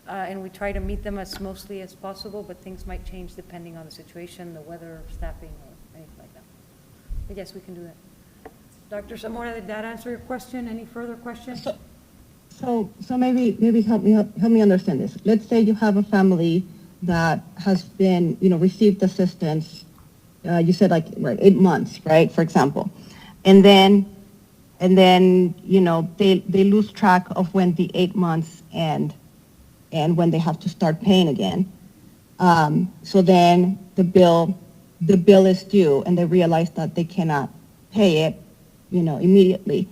and we try to meet them as mostly as possible, but things might change depending on the situation, the weather, staffing, or anything like that. But yes, we can do that. Dr. Zamora, did that answer your question? Any further questions? So maybe help me understand this. Let's say you have a family that has been, received assistance, you said like, right, 8 months, right, for example. And then, they lose track of when the 8 months end and when they have to start paying again. So then the bill is due and they realize that they cannot pay it, immediately.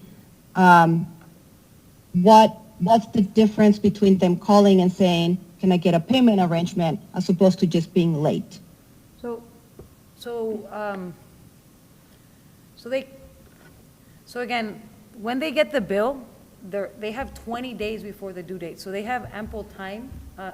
What's the difference between them calling and saying, can I get a payment arrangement, as opposed to just being late? So again, when they get the bill, they have 20 days before the due date. So they have ample time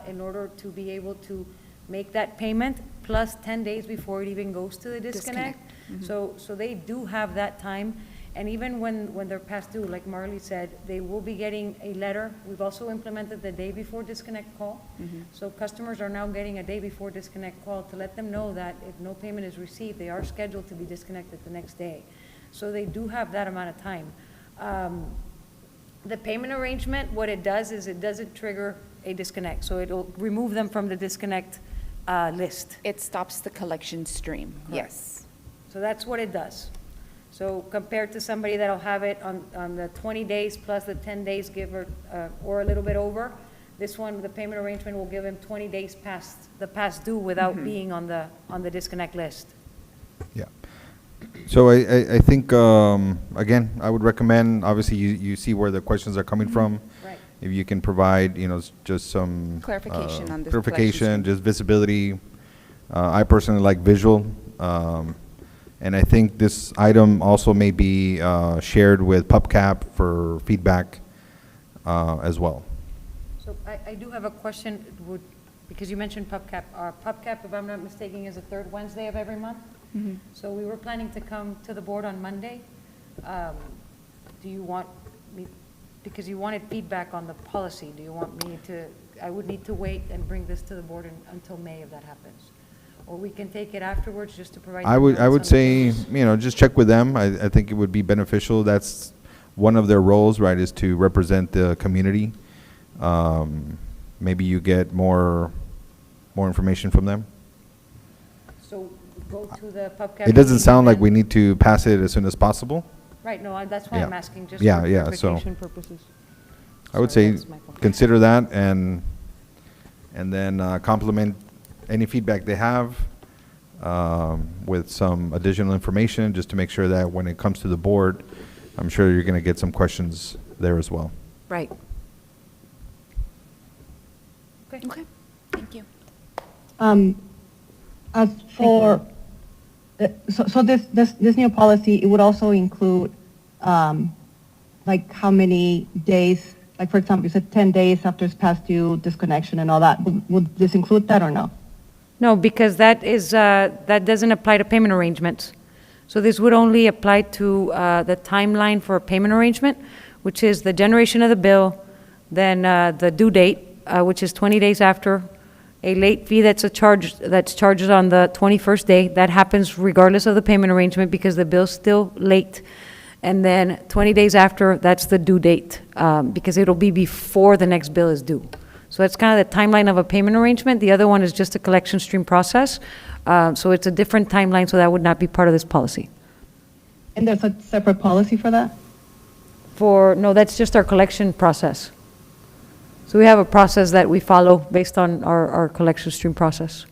in order to be able to make that payment, plus 10 days before it even goes to the disconnect. So they do have that time. And even when they're past due, like Marley said, they will be getting a letter. We've also implemented the day before disconnect call. So customers are now getting a day before disconnect call to let them know that if no payment is received, they are scheduled to be disconnected the next day. So they do have that amount of time. The payment arrangement, what it does is it doesn't trigger a disconnect. So it'll remove them from the disconnect list. It stops the collection stream, yes. So that's what it does. So compared to somebody that'll have it on the 20 days plus the 10 days give or a little bit over, this one, the payment arrangement will give him 20 days past due without being on the disconnect list. Yeah. So I think, again, I would recommend, obviously, you see where the questions are coming from. Right. If you can provide, just some. Clarification on the clarification, collection. just visibility. I personally like visual. And I think this item also may be shared with PubCap for feedback as well. So I do have a question, because you mentioned PubCap. PubCap, if I'm not mistaken, is the third Wednesday of every month. So we were planning to come to the board on Monday. Do you want me, because you wanted feedback on the policy, do you want me to, I would need to wait and bring this to the board until May if that happens? Or we can take it afterwards just to provide. I would comments on the say, rules. just check with them. I think it would be beneficial. That's one of their roles, right, is to represent the community. Maybe you get more information from them. So go to the PubCap. It doesn't meeting sound like and- we need to pass it as soon as possible. Right, no, that's why I'm Yeah. asking, just Yeah, for yeah, so- clarification purposes. I would Sorry, say that's my fault. consider that and then complement any feedback they have with some additional information, just to make sure that when it comes to the board, I'm sure you're going to get some questions there as well. Right. Okay, thank you. As for, So this new policy, it would also include, like how many days, like for example, you said 10 days after it's past due, disconnection and all that. Would this include that or no? No, because that is, that doesn't apply to payment arrangements. So this would only apply to the timeline for a payment arrangement, which is the generation of the bill, then the due date, which is 20 days after, a late fee that's charged on the 21st day. That happens regardless of the payment arrangement because the bill's still late. And then 20 days after, that's the due date, because it'll be before the next bill is due. So that's kind of the timeline of a payment arrangement. The other one is just a collection stream process. So it's a different timeline, so that would not be part of this policy. And there's a separate policy for that? No, that's just our collection process. So we have a process that we follow based on our collection stream process.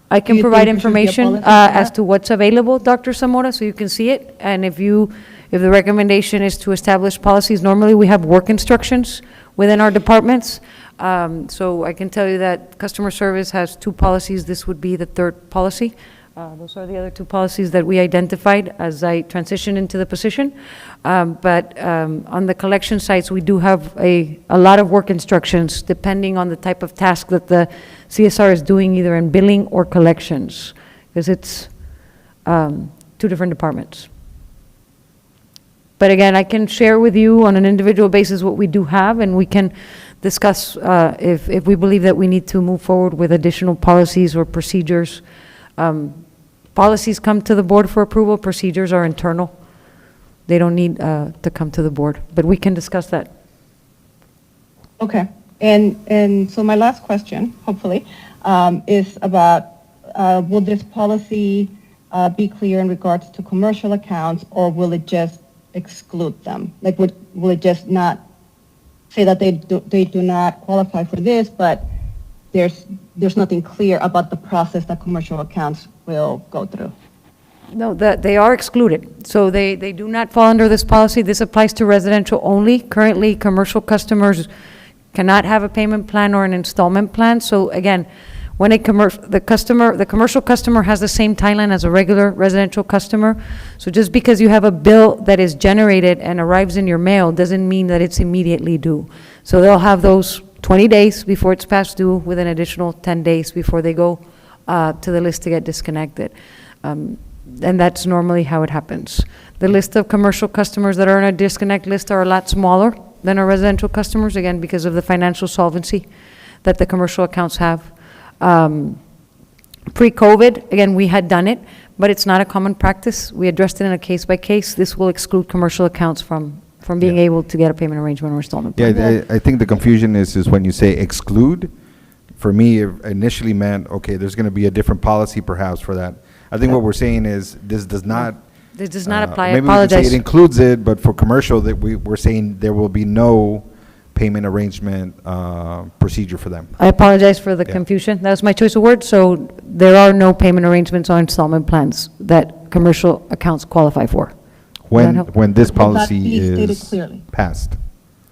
I Do can you provide think there should be a information policy for as that? to what's available, Dr. Zamora, so you can see it. And if the recommendation is to establish policies, normally we have work instructions within our departments. So I can tell you that customer service has 2 policies. This would be the 3rd policy. Those are the other 2 policies that we identified as I transitioned into the position. But on the collection sites, we do have a lot of work instructions depending on the type of task that the CSR is doing, either in billing or collections, because it's 2 different departments. But again, I can share with you on an individual basis what we do have, and we can discuss if we believe that we need to move forward with additional policies or procedures. Policies come to the board for approval, procedures are internal. They don't need to come to the board, but we can discuss that. Okay. And so my last question, hopefully, is about, will this policy be clear in regards to commercial accounts, or will it just exclude them? Like, will it just not say that they do not qualify for this, but there's nothing clear about the process that commercial accounts will go through? No, they are excluded. So they do not fall under this policy. This applies to residential only. Currently, commercial customers cannot have a payment plan or an installment plan. So again, when the commercial customer has the same timeline as a regular residential customer. So just because you have a bill that is generated and arrives in your mail doesn't mean that it's immediately due. So they'll have those 20 days before it's past due, with an additional 10 days before they go to the list to get disconnected. And that's normally how it happens. The list of commercial customers that are on a disconnect list are a lot smaller than our residential customers, again, because of the financial solvency that the commercial accounts have. Pre-COVID, again, we had done it, but it's not a common practice. We addressed it in a case-by-case. This will exclude commercial accounts from being able to get a payment arrangement or installment plan. Yeah, I think the confusion is when you say exclude. For me, it initially meant, okay, there's going to be a different policy perhaps for that. I think what we're saying is this does not. This does not apply. I Maybe we can say apologize. it includes it, but for commercial, that we're saying there will be no payment arrangement procedure for them. I apologize for the Yeah. confusion. That was my choice of words. So there are no payment arrangements or installment plans that commercial accounts qualify for. that help? When this Will that policy be stated is clearly? passed.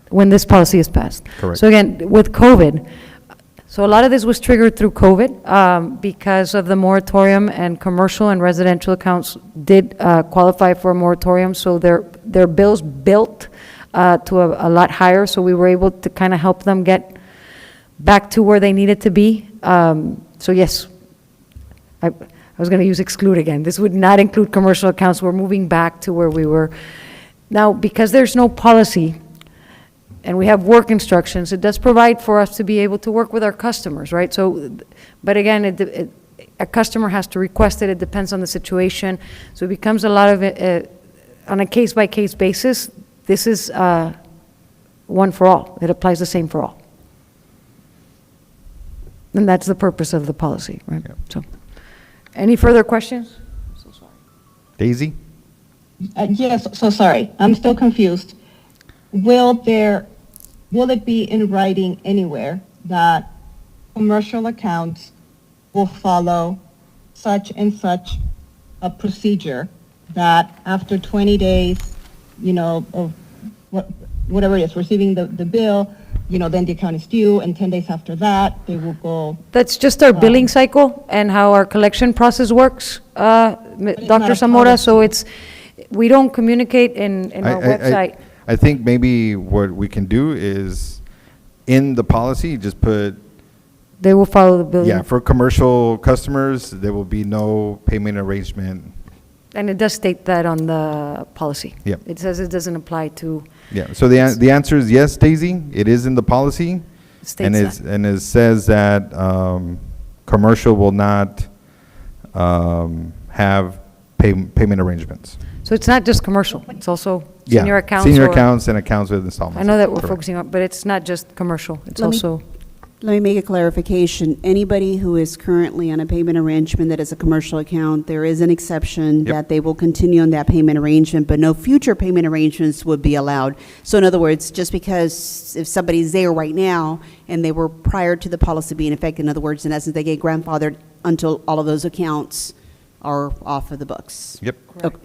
When this policy is passed. Correct. So again, with COVID, so a lot of this was triggered through COVID because of the moratorium, and commercial and residential accounts did qualify for a moratorium, so their bills built to a lot higher, so we were able to kind of help them get back to where they needed to be. So yes, I was going to use exclude again. This would not include commercial accounts. We're moving back to where we were. Now, because there's no policy, and we have work instructions, it does provide for us to be able to work with our customers, right? So, but again, a customer has to request it. It depends on the situation. So it becomes a lot of it, on a case-by-case basis. This is one for all. It applies the same for all. And that's the purpose of the policy, right? Yep. So, any further questions? So sorry. Daisy? Yes, so sorry, I'm still confused. Will it be in writing anywhere that commercial accounts will follow such and such a procedure, that after 20 days, of whatever it is, receiving the bill, then the account is due, and 10 days after that, they will go. That's just our billing cycle and how our collection process works, not Dr. a Zamora, policy. so we don't communicate in our website. I think maybe what we can do is, in the policy, just put, They will follow the billing. yeah, for commercial customers, there will be no payment arrangement. And it does state that on the policy. Yep. It says it doesn't apply to, Yeah, so the answer is yes, Daisy, it is in the policy. states And that. it says that commercial will not have payment arrangements. So it's not just commercial, it's also Yeah, senior accounts. Senior or- accounts and accounts with installments. I know that we're Correct. focusing on, but it's not just commercial, it's Let me- also, Let me make a clarification. Anybody who is currently on a payment arrangement that is a commercial account, there is an exception Yep. that they will continue on that payment arrangement, but no future payment arrangements would be allowed. So in other words, just because if somebody's there right now and they were prior to the policy being effective, in other words, in essence, they get grandfathered until all of those accounts are off of the books. Yep. Okay.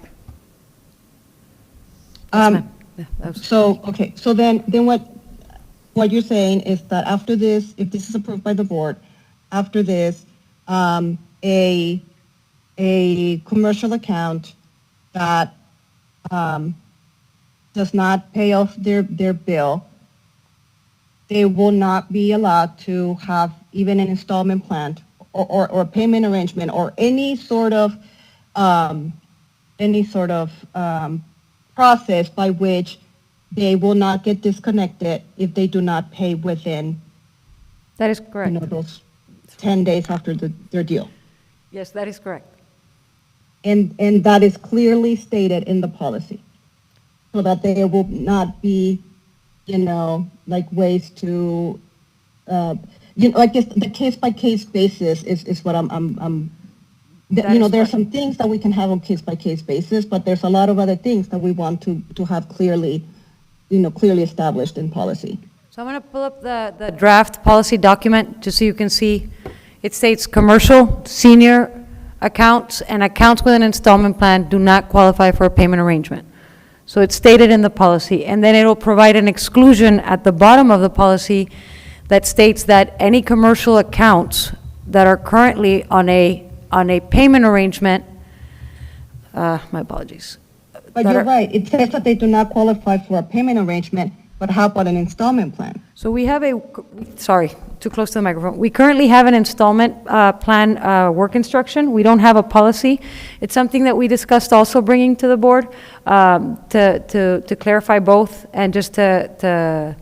Um, yeah, that was- So, okay, so then what you're saying is that after this, if this is approved by the board, after this, a commercial account that does not pay off their bill, they will not be allowed to have even an installment plan or a payment arrangement or any sort of process by which they will not get disconnected if they do not pay within, that is correct. those 10 days after their deal. Yes, that is correct. And that is clearly stated in the policy, so that there will not be, like ways to, I guess the case-by-case basis is what That is there are correct. some things that we can have on case-by-case basis, but there's a lot of other things that we want to have clearly established in policy. So I'm going to pull up the draft policy document, just so you can see. It states, "Commercial, senior accounts, and accounts with an installment plan do not qualify for a payment arrangement." So it's stated in the policy, and then it'll provide an exclusion at the bottom of the policy that states that any commercial accounts that are currently on a payment arrangement, my apologies. But that you're are- right, it says that they do not qualify for a payment arrangement, but how about an installment plan? So we have sorry, too close to the microphone. We currently have an installment plan work instruction. We don't have a policy. It's something that we discussed also bringing to the board to clarify both and just to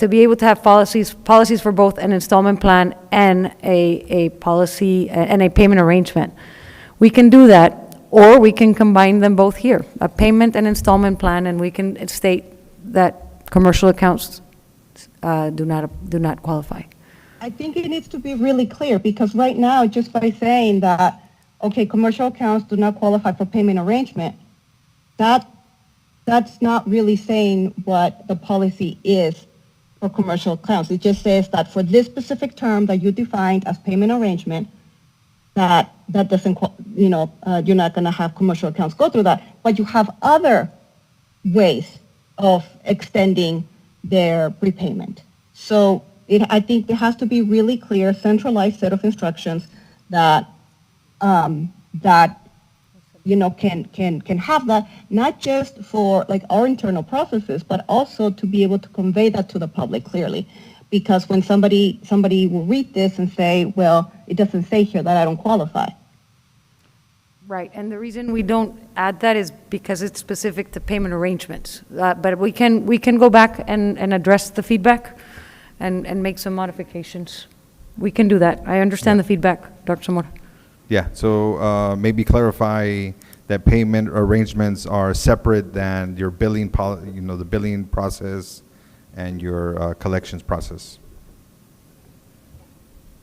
be able to have policies for both an installment plan and a policy and a payment arrangement. We can do that, or we can combine them both here, a payment and installment plan, and we can state that commercial accounts do not qualify. I think it needs to be really clear, because right now, just by saying that, okay, commercial accounts do not qualify for payment arrangement, that's not really saying what the policy is for commercial accounts. It just says that for this specific term that you defined as payment arrangement, that doesn't, you're not going to have commercial accounts go through that, but you have other ways of extending their prepayment. So I think there has to be really clear, centralized set of instructions that can have that, not just for like our internal processes, but also to be able to convey that to the public clearly. Because when somebody will read this and say, well, it doesn't say here that I don't qualify. Right, and the reason we don't add that is because it's specific to payment arrangements. But we can go back and address the feedback and make some modifications. We can do that. I understand the feedback, Dr. Zamora. Yeah, so maybe clarify that payment arrangements are separate than your billing, the billing process and your collections process.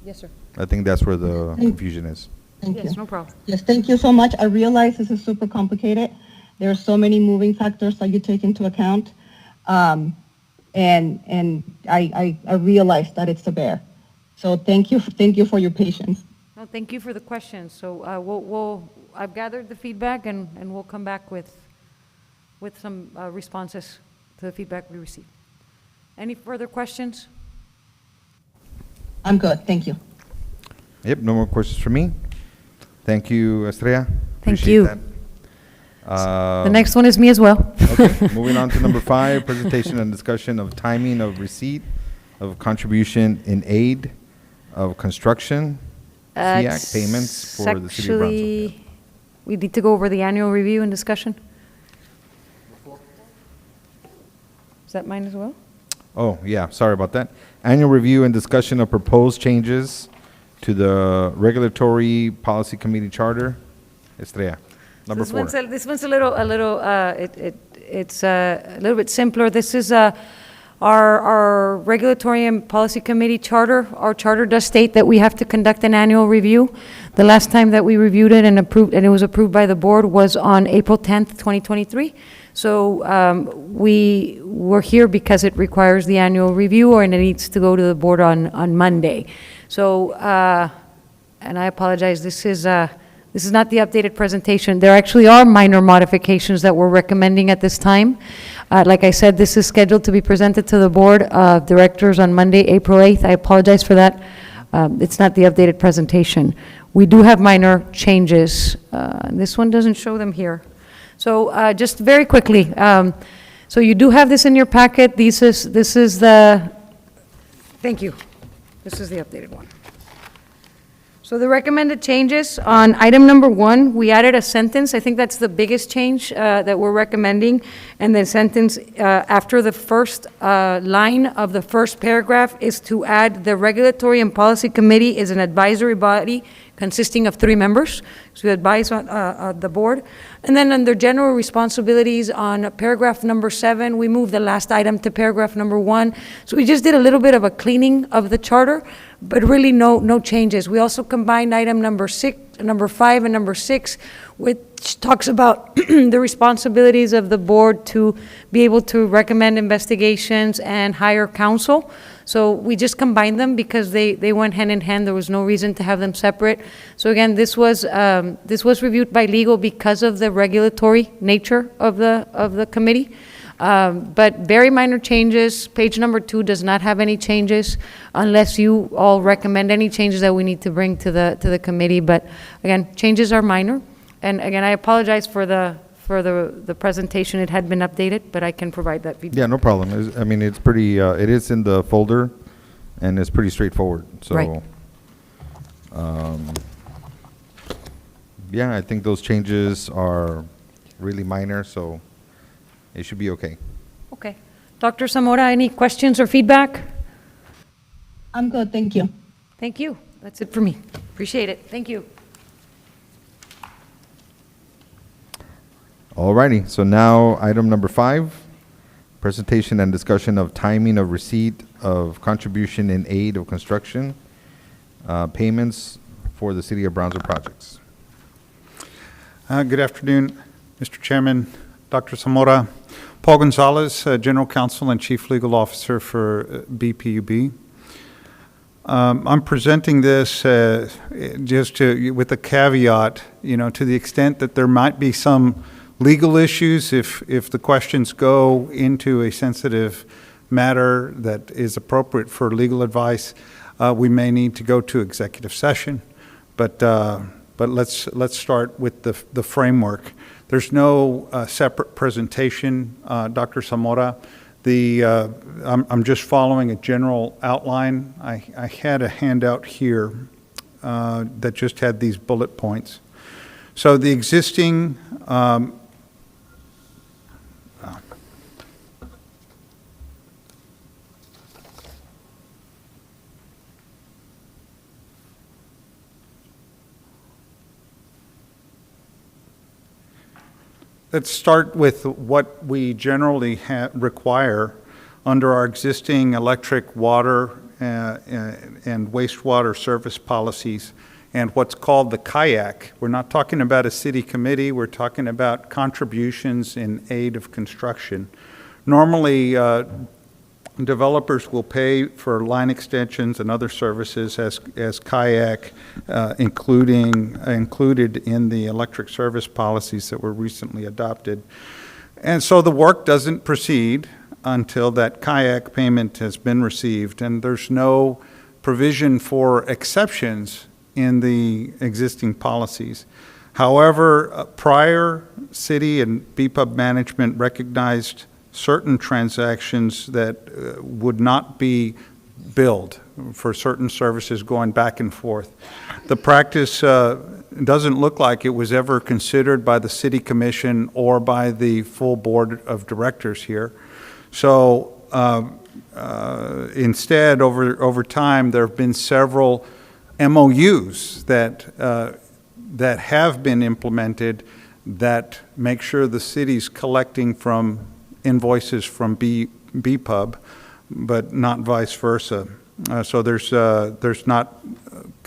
Yes, sir. I think that's where the confusion is. Thank you. Yes, no problem. Yes, thank you so much. I realize this is super complicated. There are so many moving factors that you take into account. And I realize that it's a bear. So thank you for your patience. No, thank you for the questions. So I've gathered the feedback and we'll come back with some responses to the feedback we received. Any further questions? I'm good, thank you. Yep, no more questions for me. Thank you, Estrella. Thank Appreciate you. that. The next one is me as well. Okay, moving on to number 5, presentation and discussion of timing of receipt of contribution in aid of construction, SEAC payments for the city of Brownsville. Actually, we need to go over the annual review and discussion. Is that mine as well? Oh, yeah, sorry about that. Annual review and discussion of proposed changes to the Regulatory Policy Committee Charter. Estrella, number 4. This one's a little, it's a little bit simpler. This is our Regulatory and Policy Committee charter. Our charter does state that we have to conduct an annual review. The last time that we reviewed it and approved, and it was approved by the board, was on April 10th, 2023. So we were here because it requires the annual review, and it needs to go to the board on Monday. So, and I apologize, this is not the updated presentation. There actually are minor modifications that we're recommending at this time. Like I said, this is scheduled to be presented to the Board of Directors on Monday, April 8th. I apologize for that. It's not the updated presentation. We do have minor changes. This one doesn't show them here. So just very quickly, so you do have this in your packet. This is the, thank you. This is the updated one. So the recommended changes on item number 1, we added a sentence. I think that's the biggest change that we're recommending. And the sentence after the first line of the first paragraph is to add the Regulatory and Policy Committee is an advisory body consisting of 3 members to advise on the board. And then under general responsibilities on paragraph number 7, we moved the last item to paragraph number 1. So we just did a little bit of a cleaning of the charter, but really no changes. We also combined item number 5, and number 6, which talks about the responsibilities of the board to be able to recommend investigations and hire counsel. So we just combined them because they went hand in hand. There was no reason to have them separate. So again, this was reviewed by legal because of the regulatory nature of the committee. But very minor changes. Page number 2 does not have any changes unless you all recommend any changes that we need to bring to the committee. But again, changes are minor. And again, I apologize for the presentation. It had been updated, but I can provide that feedback. Yeah, no problem. I mean, it's pretty, it is in the folder, and it's pretty straightforward. So, Right. Yeah, I think those changes are really minor, so it should be okay. Okay. Dr. Zamora, any questions or feedback? I'm good, thank you. Thank you. That's it for me. Appreciate it. Thank you. All righty, so now item number 5, presentation and discussion of timing of receipt of contribution in aid of construction payments for the City of Brownsville projects. Good afternoon, Mr. Chairman, Dr. Zamora. Paul Gonzalez, General Counsel and Chief Legal Officer for BPUB. I'm presenting this just with a caveat, to the extent that there might be some legal issues if the questions go into a sensitive matter that is appropriate for legal advice. We may need to go to executive session, but let's start with the framework. There's no separate presentation, Dr. Zamora. I'm just following a general outline. I had a handout here that just had these bullet points. So the existing let's start with what we generally require under our existing electric, water, and wastewater service policies and what's called the kayak. We're not talking about a city committee. We're talking about contributions in aid of construction. Normally, developers will pay for line extensions and other services as kayak, included in the electric service policies that were recently adopted. And so the work doesn't proceed until that kayak payment has been received, and there's no provision for exceptions in the existing policies. However, prior city and BPUB management recognized certain transactions that would not be billed for certain services going back and forth. The practice doesn't look like it was ever considered by the city commission or by the full board of directors here. So instead, over time, there have been several MOUs that have been implemented that make sure the city's collecting from invoices from BPUB, but not vice versa. So there's not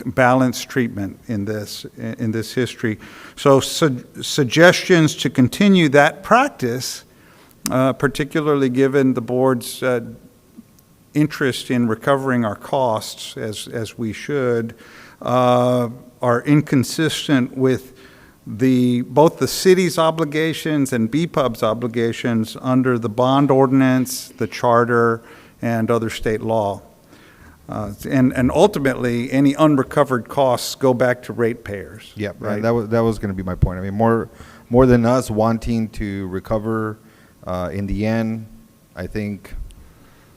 balanced treatment in this history. So suggestions to continue that practice, particularly given the board's interest in recovering our costs as we should, are inconsistent with both the city's obligations and BPUB's obligations under the bond ordinance, the charter, and other state law. And ultimately, any unrecovered costs go back to ratepayers. Yeah, right. that was going to be my point. I mean, more than us wanting to recover, in the end, I think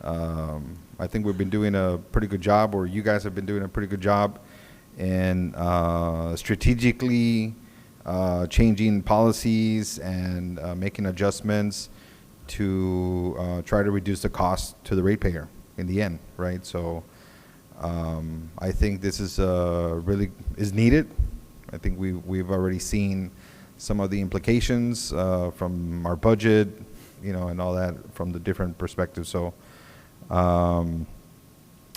we've been doing a pretty good job, or you guys have been doing a pretty good job, in strategically changing policies and making adjustments to try to reduce the cost to the ratepayer in the end, right? So I think this is really is needed. I think we've already seen some of the implications from our budget, and all that from the different perspectives. So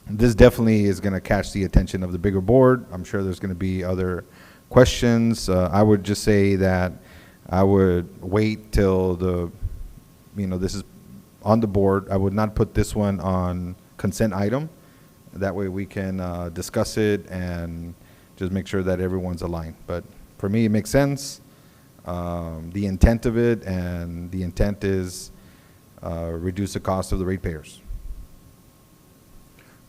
this definitely is going to catch the attention of the bigger board. I'm sure there's going to be other questions. I would just say that I would wait till this is on the board. I would not put this one on consent item. That way we can discuss it and just make sure that everyone's aligned. But for me, it makes sense. The intent of it, and the intent is reduce the cost of the ratepayers.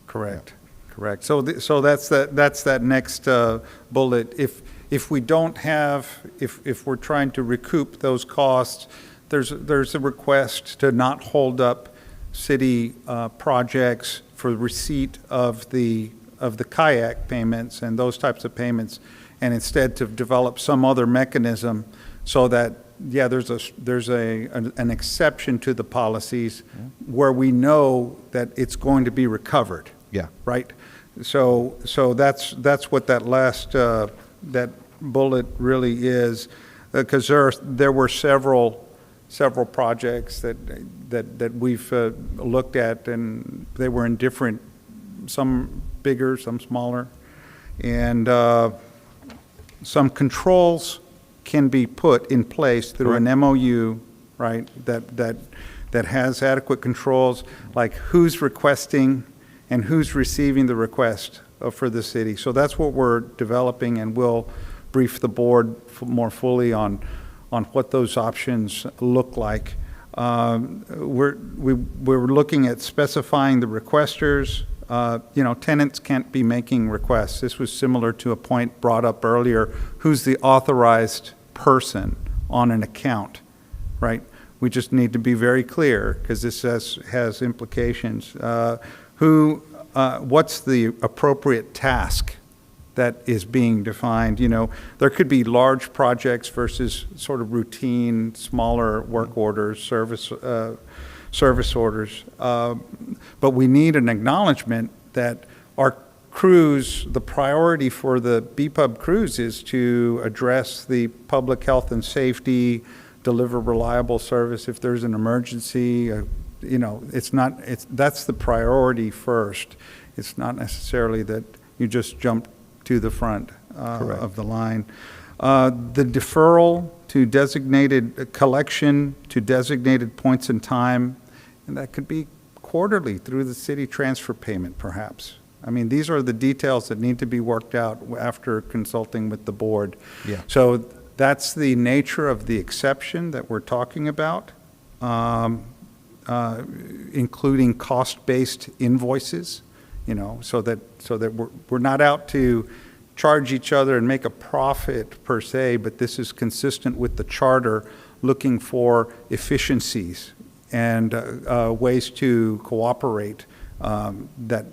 Correct. Correct. So that's that next bullet. If we don't have, if we're trying to recoup those costs, there's a request to not hold up city projects for receipt of the kayak payments and those types of payments, and instead to develop some other mechanism so that, yeah, there's an exception to the policies where we know that it's going to be recovered. Yeah. Right? So that's what that last, that bullet really is, because there were several projects that we've looked at, and they were in different, some bigger, some smaller, and some controls can be put in place through an MOU, right, that has adequate controls, like who's requesting and who's receiving the request for the city. So that's what we're developing, and we'll brief the board more fully on what those options look like. We're looking at specifying the requesters. Tenants can't be making requests. This was similar to a point brought up earlier. Who's the authorized person on an account, right? We just need to be very clear, because this has implications. What's the appropriate task that is being defined? There could be large projects versus sort of routine, smaller work orders, service orders. But we need an acknowledgement that our crews, the priority for the BPUB crews is to address the public health and safety, deliver reliable service if there's an emergency. That's the priority first. It's not necessarily that you just jump to the front of the line. The deferral to designated collection to designated points in time, and that could be quarterly through the city transfer payment, perhaps. I mean, these are the details that need to be worked out after consulting with the board. Yeah. So that's the nature of the exception that we're talking about. including cost-based invoices, you know, so that we're not out to charge each other and make a profit per se, but this is consistent with the charter, looking for efficiencies and ways to cooperate that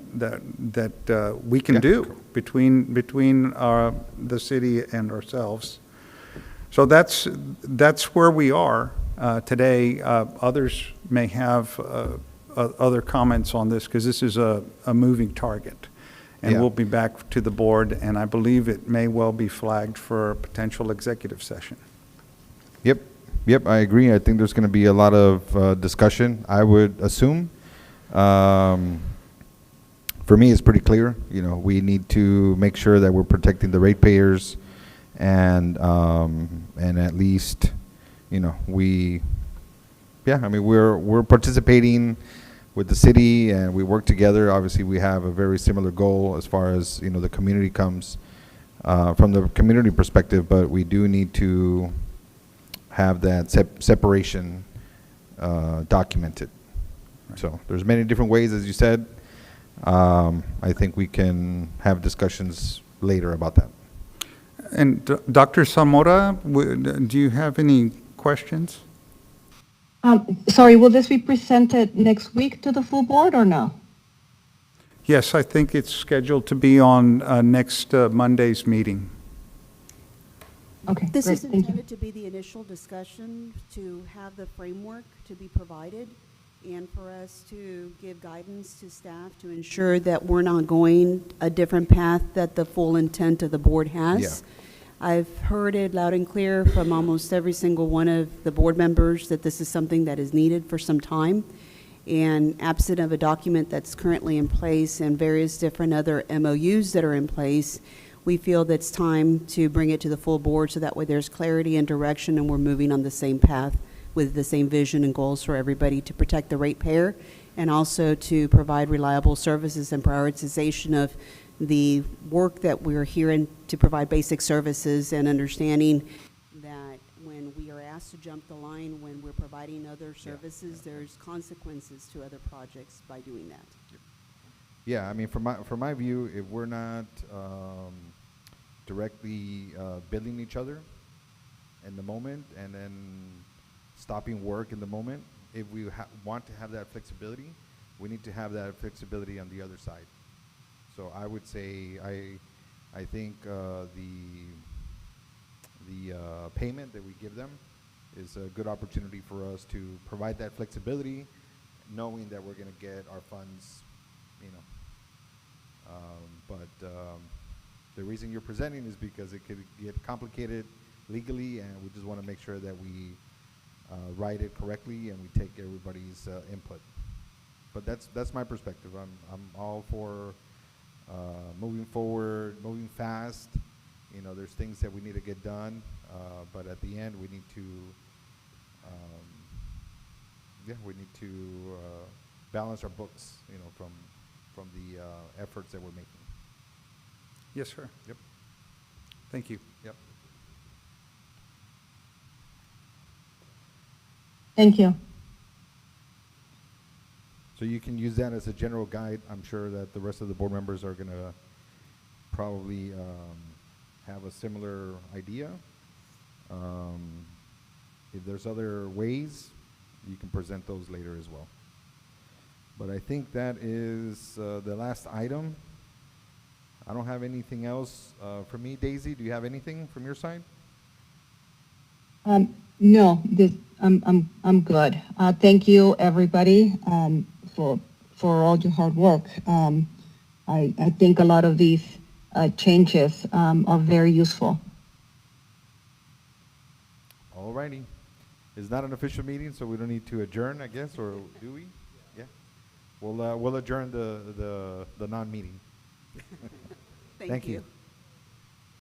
we can do between the city and ourselves. So that's where we are today. Others may have other comments on this, because this is a moving target. And Yeah. we'll be back to the board, and I believe it may well be flagged for a potential executive session. Yep, I agree. I think there's going to be a lot of discussion, I would assume. For me, it's pretty clear. You know, we need to make sure that we're protecting the ratepayers, and at least, you know, we're participating with the city, and we work together. Obviously, we have a very similar goal as far as, you know, the community comes from the community perspective, but we do need to have that separation documented. So there's many different ways, as you said. I think we can have discussions later about that. And Dr. Zamora, do you have any questions? Sorry, will this be presented next week to the full board or no? Yes, I think it's scheduled to be on next Monday's meeting. Okay, This great, is thank you. intended to be the initial discussion, to have the framework to be provided, and for us to give guidance to staff to ensure that we're not going a different path that the full intent of the board has. Yeah. I've heard it loud and clear from almost every single one of the board members that this is something that is needed for some time. And absent of a document that's currently in place and various different other MOUs that are in place, we feel that it's time to bring it to the full board, so that way there's clarity and direction, and we're moving on the same path with the same vision and goals for everybody, to protect the ratepayer and also to provide reliable services and prioritization of the work that we're here in to provide basic services, and understanding that when we are asked to jump the line when we're providing other services, there's consequences to other projects by doing that. Yeah, I mean, from my view, if we're not directly billing each other in the moment, and then stopping work in the moment, if we want to have that flexibility, we need to have that flexibility on the other side. So I would say I think the payment that we give them is a good opportunity for us to provide that flexibility, knowing that we're going to get our funds, you know. The reason you're presenting is because it could get complicated legally, and we just want to make sure that we write it correctly and we take everybody's input. But that's my perspective. I'm all for moving forward, moving fast. You know, there's things that we need to get done, but at the end we need to, balance our books. You know, from the efforts that we're making. Yes, sir. Yep. Thank you. Yep. Thank you. So you can use that as a general guide. I'm sure that the rest of the board members are going to probably have a similar idea. If there's other ways, you can present those later as well. But I think that is the last item. I don't have anything else for me. Daisy, do you have anything from your side? No, I'm good. Thank you, everybody, for all your hard work. I think a lot of these changes are very useful. All righty. It's not an official meeting, so we don't need to adjourn, I guess, or do we? Yeah. We'll adjourn the non-meeting. Thank you.